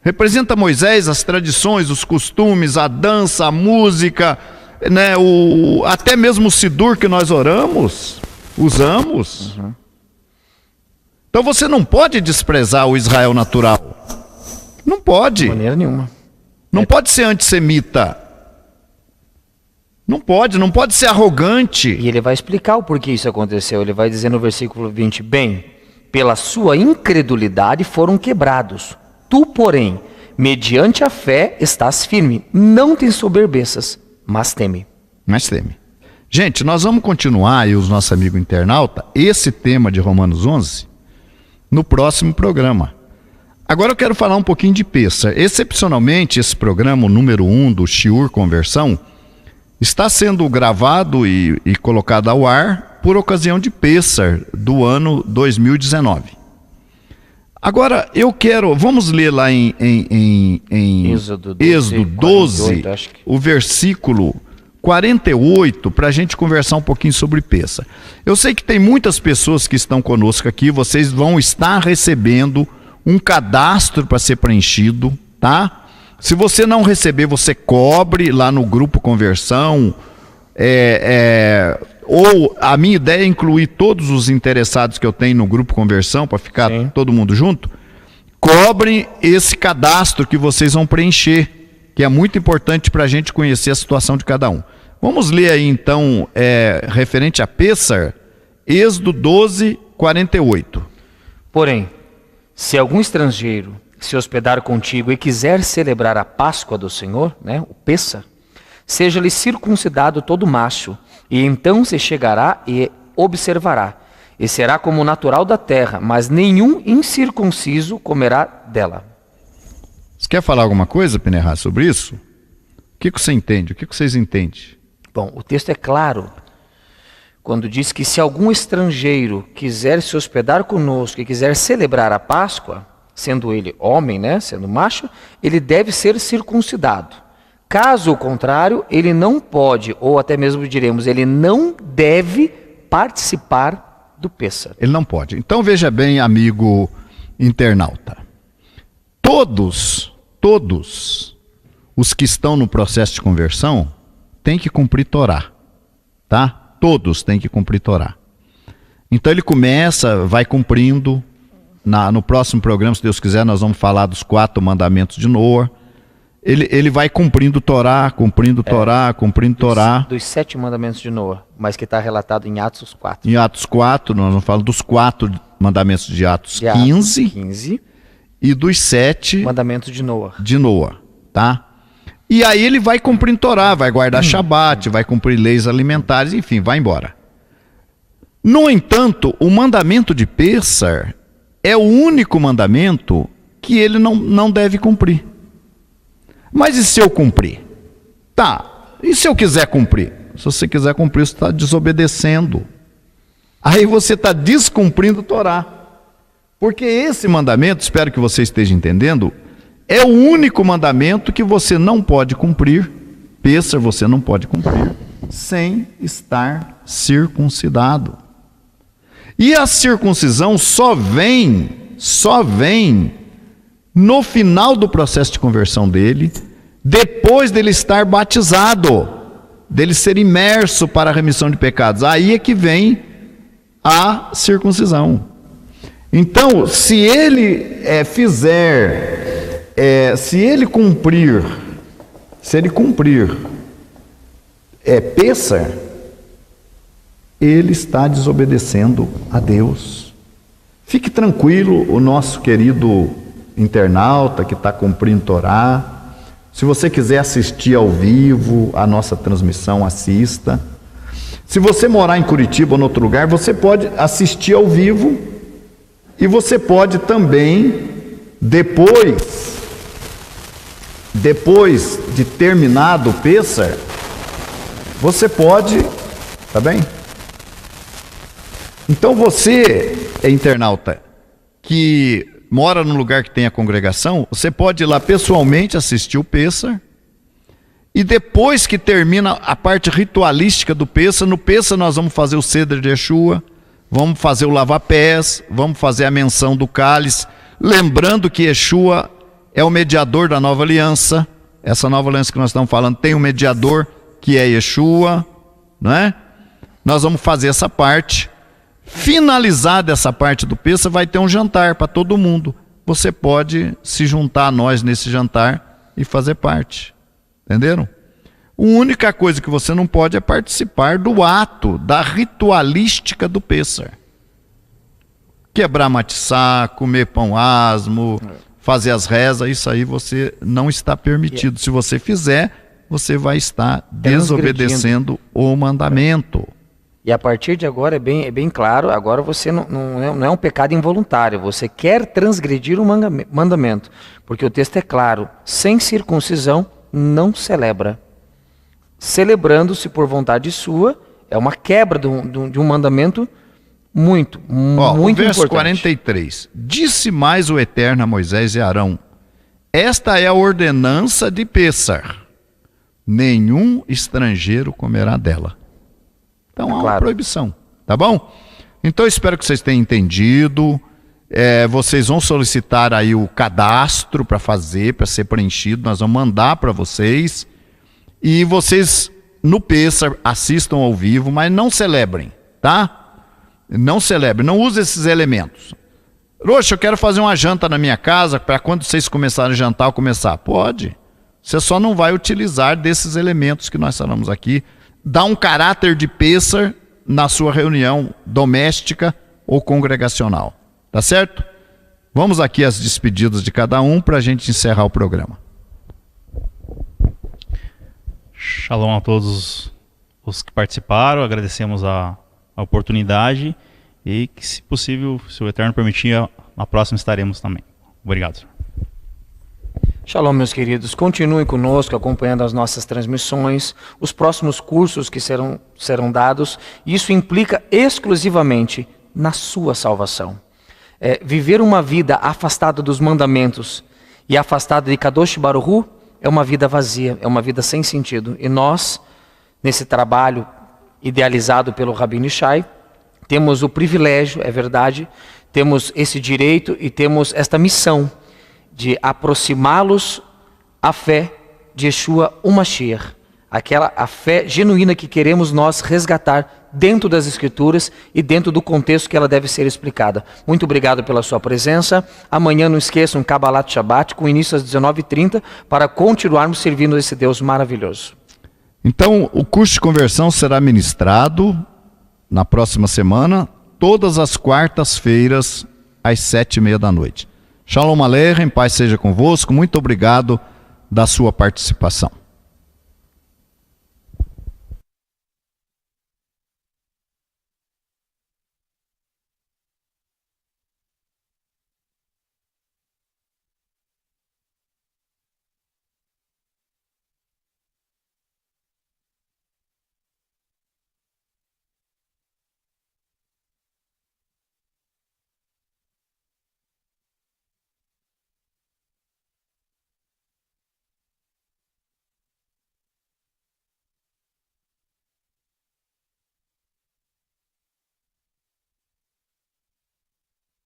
Representa Moisés, as tradições, os costumes, a dança, a música, né, até mesmo o Sidur que nós usamos. Então você não pode desprezar o Israel natural. Não pode. De maneira nenhuma. Não pode ser antissemita. Não pode ser arrogante. E ele vai explicar o porquê isso aconteceu. Ele vai dizer no versículo 20, bem, pela sua incredulidade foram quebrados. Tu, porém, mediante a fé estás firme. Não te ensoberbeças, mas teme. Gente, nós vamos continuar, e os nossos amigos internautas, esse tema de Romanos 11, no próximo programa. Agora eu quero falar um pouquinho de Pêssar. Excepcionalmente, esse programa, o número 1 do Shiur Conversão, está sendo gravado e colocado ao ar por ocasião de Pêssar do ano 2019. Agora, vamos ler lá em Êxodo 12, 48, o versículo 48, para a gente conversar um pouquinho sobre Pêssar. Eu sei que tem muitas pessoas que estão conosco aqui, vocês vão estar recebendo um cadastro para ser preenchido, tá? Se você não receber, você cobre lá no grupo Conversão, ou a minha ideia é incluir todos os interessados que eu tenho no grupo Conversão, para ficar todo mundo junto. Cobrem esse cadastro que vocês vão preencher, que é muito importante para a gente conhecer a situação de cada um. Vamos ler aí então, referente a Pêssar, Êxodo 12, 48. Porém, se algum estrangeiro se hospedar contigo e quiser celebrar a Páscoa do Senhor, né, o Pêssar, seja-lhe circuncidado todo macho, e então se chegará e observará, e será como natural da terra, mas nenhum incircunciso comerá dela. Você quer falar alguma coisa, Pinehas, sobre isso? O que você entende? O que vocês entendem? Bom, o texto é claro, quando diz que se algum estrangeiro quiser se hospedar conosco e quiser celebrar a Páscoa, sendo ele homem, né, sendo macho, ele deve ser circuncidado. Caso contrário, ele não pode, ou até mesmo diremos, ele não deve participar do Pêssar. Ele não pode. Então veja bem, amigo internauta. Todos os que estão no processo de conversão têm que cumprir Torá, tá? Todos têm que cumprir Torá. Então ele vai cumprindo. No próximo programa, se Deus quiser, nós vamos falar dos 4 mandamentos de Noa. ele vai cumprindo Torá, cumprindo Torá, cumprindo Torá. Dos 7 mandamentos de Noa, mas que está relatado em Atos 4. Em Atos 4, nós vamos falar dos 4 mandamentos de Atos 15 e dos 7 mandamentos de Noa, tá? E aí ele vai cumprindo Torá, vai guardar Shabat, vai cumprir leis alimentares, enfim, vai embora. No entanto, o mandamento de Pêssar é o único mandamento que ele não deve cumprir. Mas e se eu cumprir? Tá, e se eu quiser cumprir? Se você quiser cumprir, você está desobedecendo. Aí você está descumprindo a Torá. Porque esse mandamento, espero que você esteja entendendo, é o único mandamento que você não pode cumprir, Pêssar você não pode cumprir, sem estar circuncidado. E a circuncisão só vem no final do processo de conversão dele, depois dele estar batizado, dele ser imerso para a remissão de pecados. Aí é que vem a circuncisão. Então, se ele cumprir Pêssar, ele está desobedecendo a Deus. Fique tranquilo, o nosso querido internauta que está cumprindo Torá. Se você quiser assistir ao vivo a nossa transmissão, assista. Se você morar em Curitiba ou em outro lugar, você pode assistir ao vivo e você pode também, depois de terminado o Pêssar, você pode, tá bem? Então você, internauta, que mora num lugar que tem a congregação, você pode ir lá pessoalmente assistir o Pêssar, e depois que termina a parte ritualística do Pêssar, no Pêssar nós vamos fazer o Ceder de Yeshua, vamos fazer o lava-pés, vamos fazer a menção do cálice, lembrando que Yeshua é o mediador da nova aliança. Essa nova aliança que nós estamos falando tem um mediador que é Yeshua, não é? Nós vamos fazer essa parte. Finalizada essa parte do Pêssar, vai ter um jantar para todo mundo. Você pode se juntar a nós nesse jantar e fazer parte. Entenderam? A única coisa que você não pode é participar do ato, da ritualística do Pêssar. Quebrar matissá, comer pão asmo, fazer as rezas, isso aí você não está permitido. Se você fizer, você vai estar desobedecendo o mandamento. E a partir de agora é bem claro, agora você não é um pecado involuntário, você quer transgredir o mandamento, porque o texto é claro, sem circuncisão não celebra. Celebrando-se por vontade sua, é uma quebra de um mandamento muito o verso importante. 43, disse mais o Eterno a Moisés e Arão, esta é a ordenança de Pêssar, nenhum estrangeiro comerá dela. Então há uma proibição, tá bom? Então eu espero que vocês tenham entendido. Vocês vão solicitar aí o cadastro para ser preenchido. Nós vamos mandar para vocês. E vocês no Pêssar assistam ao vivo, mas não celebrem, tá? Não celebrem, não usem esses elementos. Roxa, eu quero fazer uma janta na minha casa para quando vocês começarem a jantar, eu começar. Pode. Você só não vai utilizar desses elementos que nós falamos aqui. Dá um caráter de Pêssar na sua reunião doméstica ou congregacional. Tá certo? Vamos aqui às despedidas de cada um para a gente encerrar o programa. Shalom a todos os que participaram, agradecemos a oportunidade e que, se possível, se o Eterno permitir, na próxima estaremos também. Obrigado, senhor. Shalom, meus queridos. Continuem conosco, acompanhando as nossas transmissões, os próximos cursos que serão dados. Isso implica exclusivamente na sua salvação. Viver uma vida afastada dos mandamentos e afastada de Kadosh Baruch Hu é uma vida vazia, é uma vida sem sentido. E nós, nesse trabalho idealizado pelo Rabino Ishai, temos o privilégio, é verdade, temos esse direito e temos esta missão de aproximá-los à fé de Yeshua o Mashiach, a fé genuína que queremos nós resgatar dentro das Escrituras e dentro do contexto que ela deve ser explicada. Muito obrigado pela sua presença. Amanhã não esqueçam Kabbalat Shabbat, com início às 19h30, para continuarmos servindo esse Deus maravilhoso. Então, o curso de conversão será ministrado na próxima semana, todas as quartas-feiras, às 19h30. Shalom Aleichem, paz seja convosco. Muito obrigado da sua participação.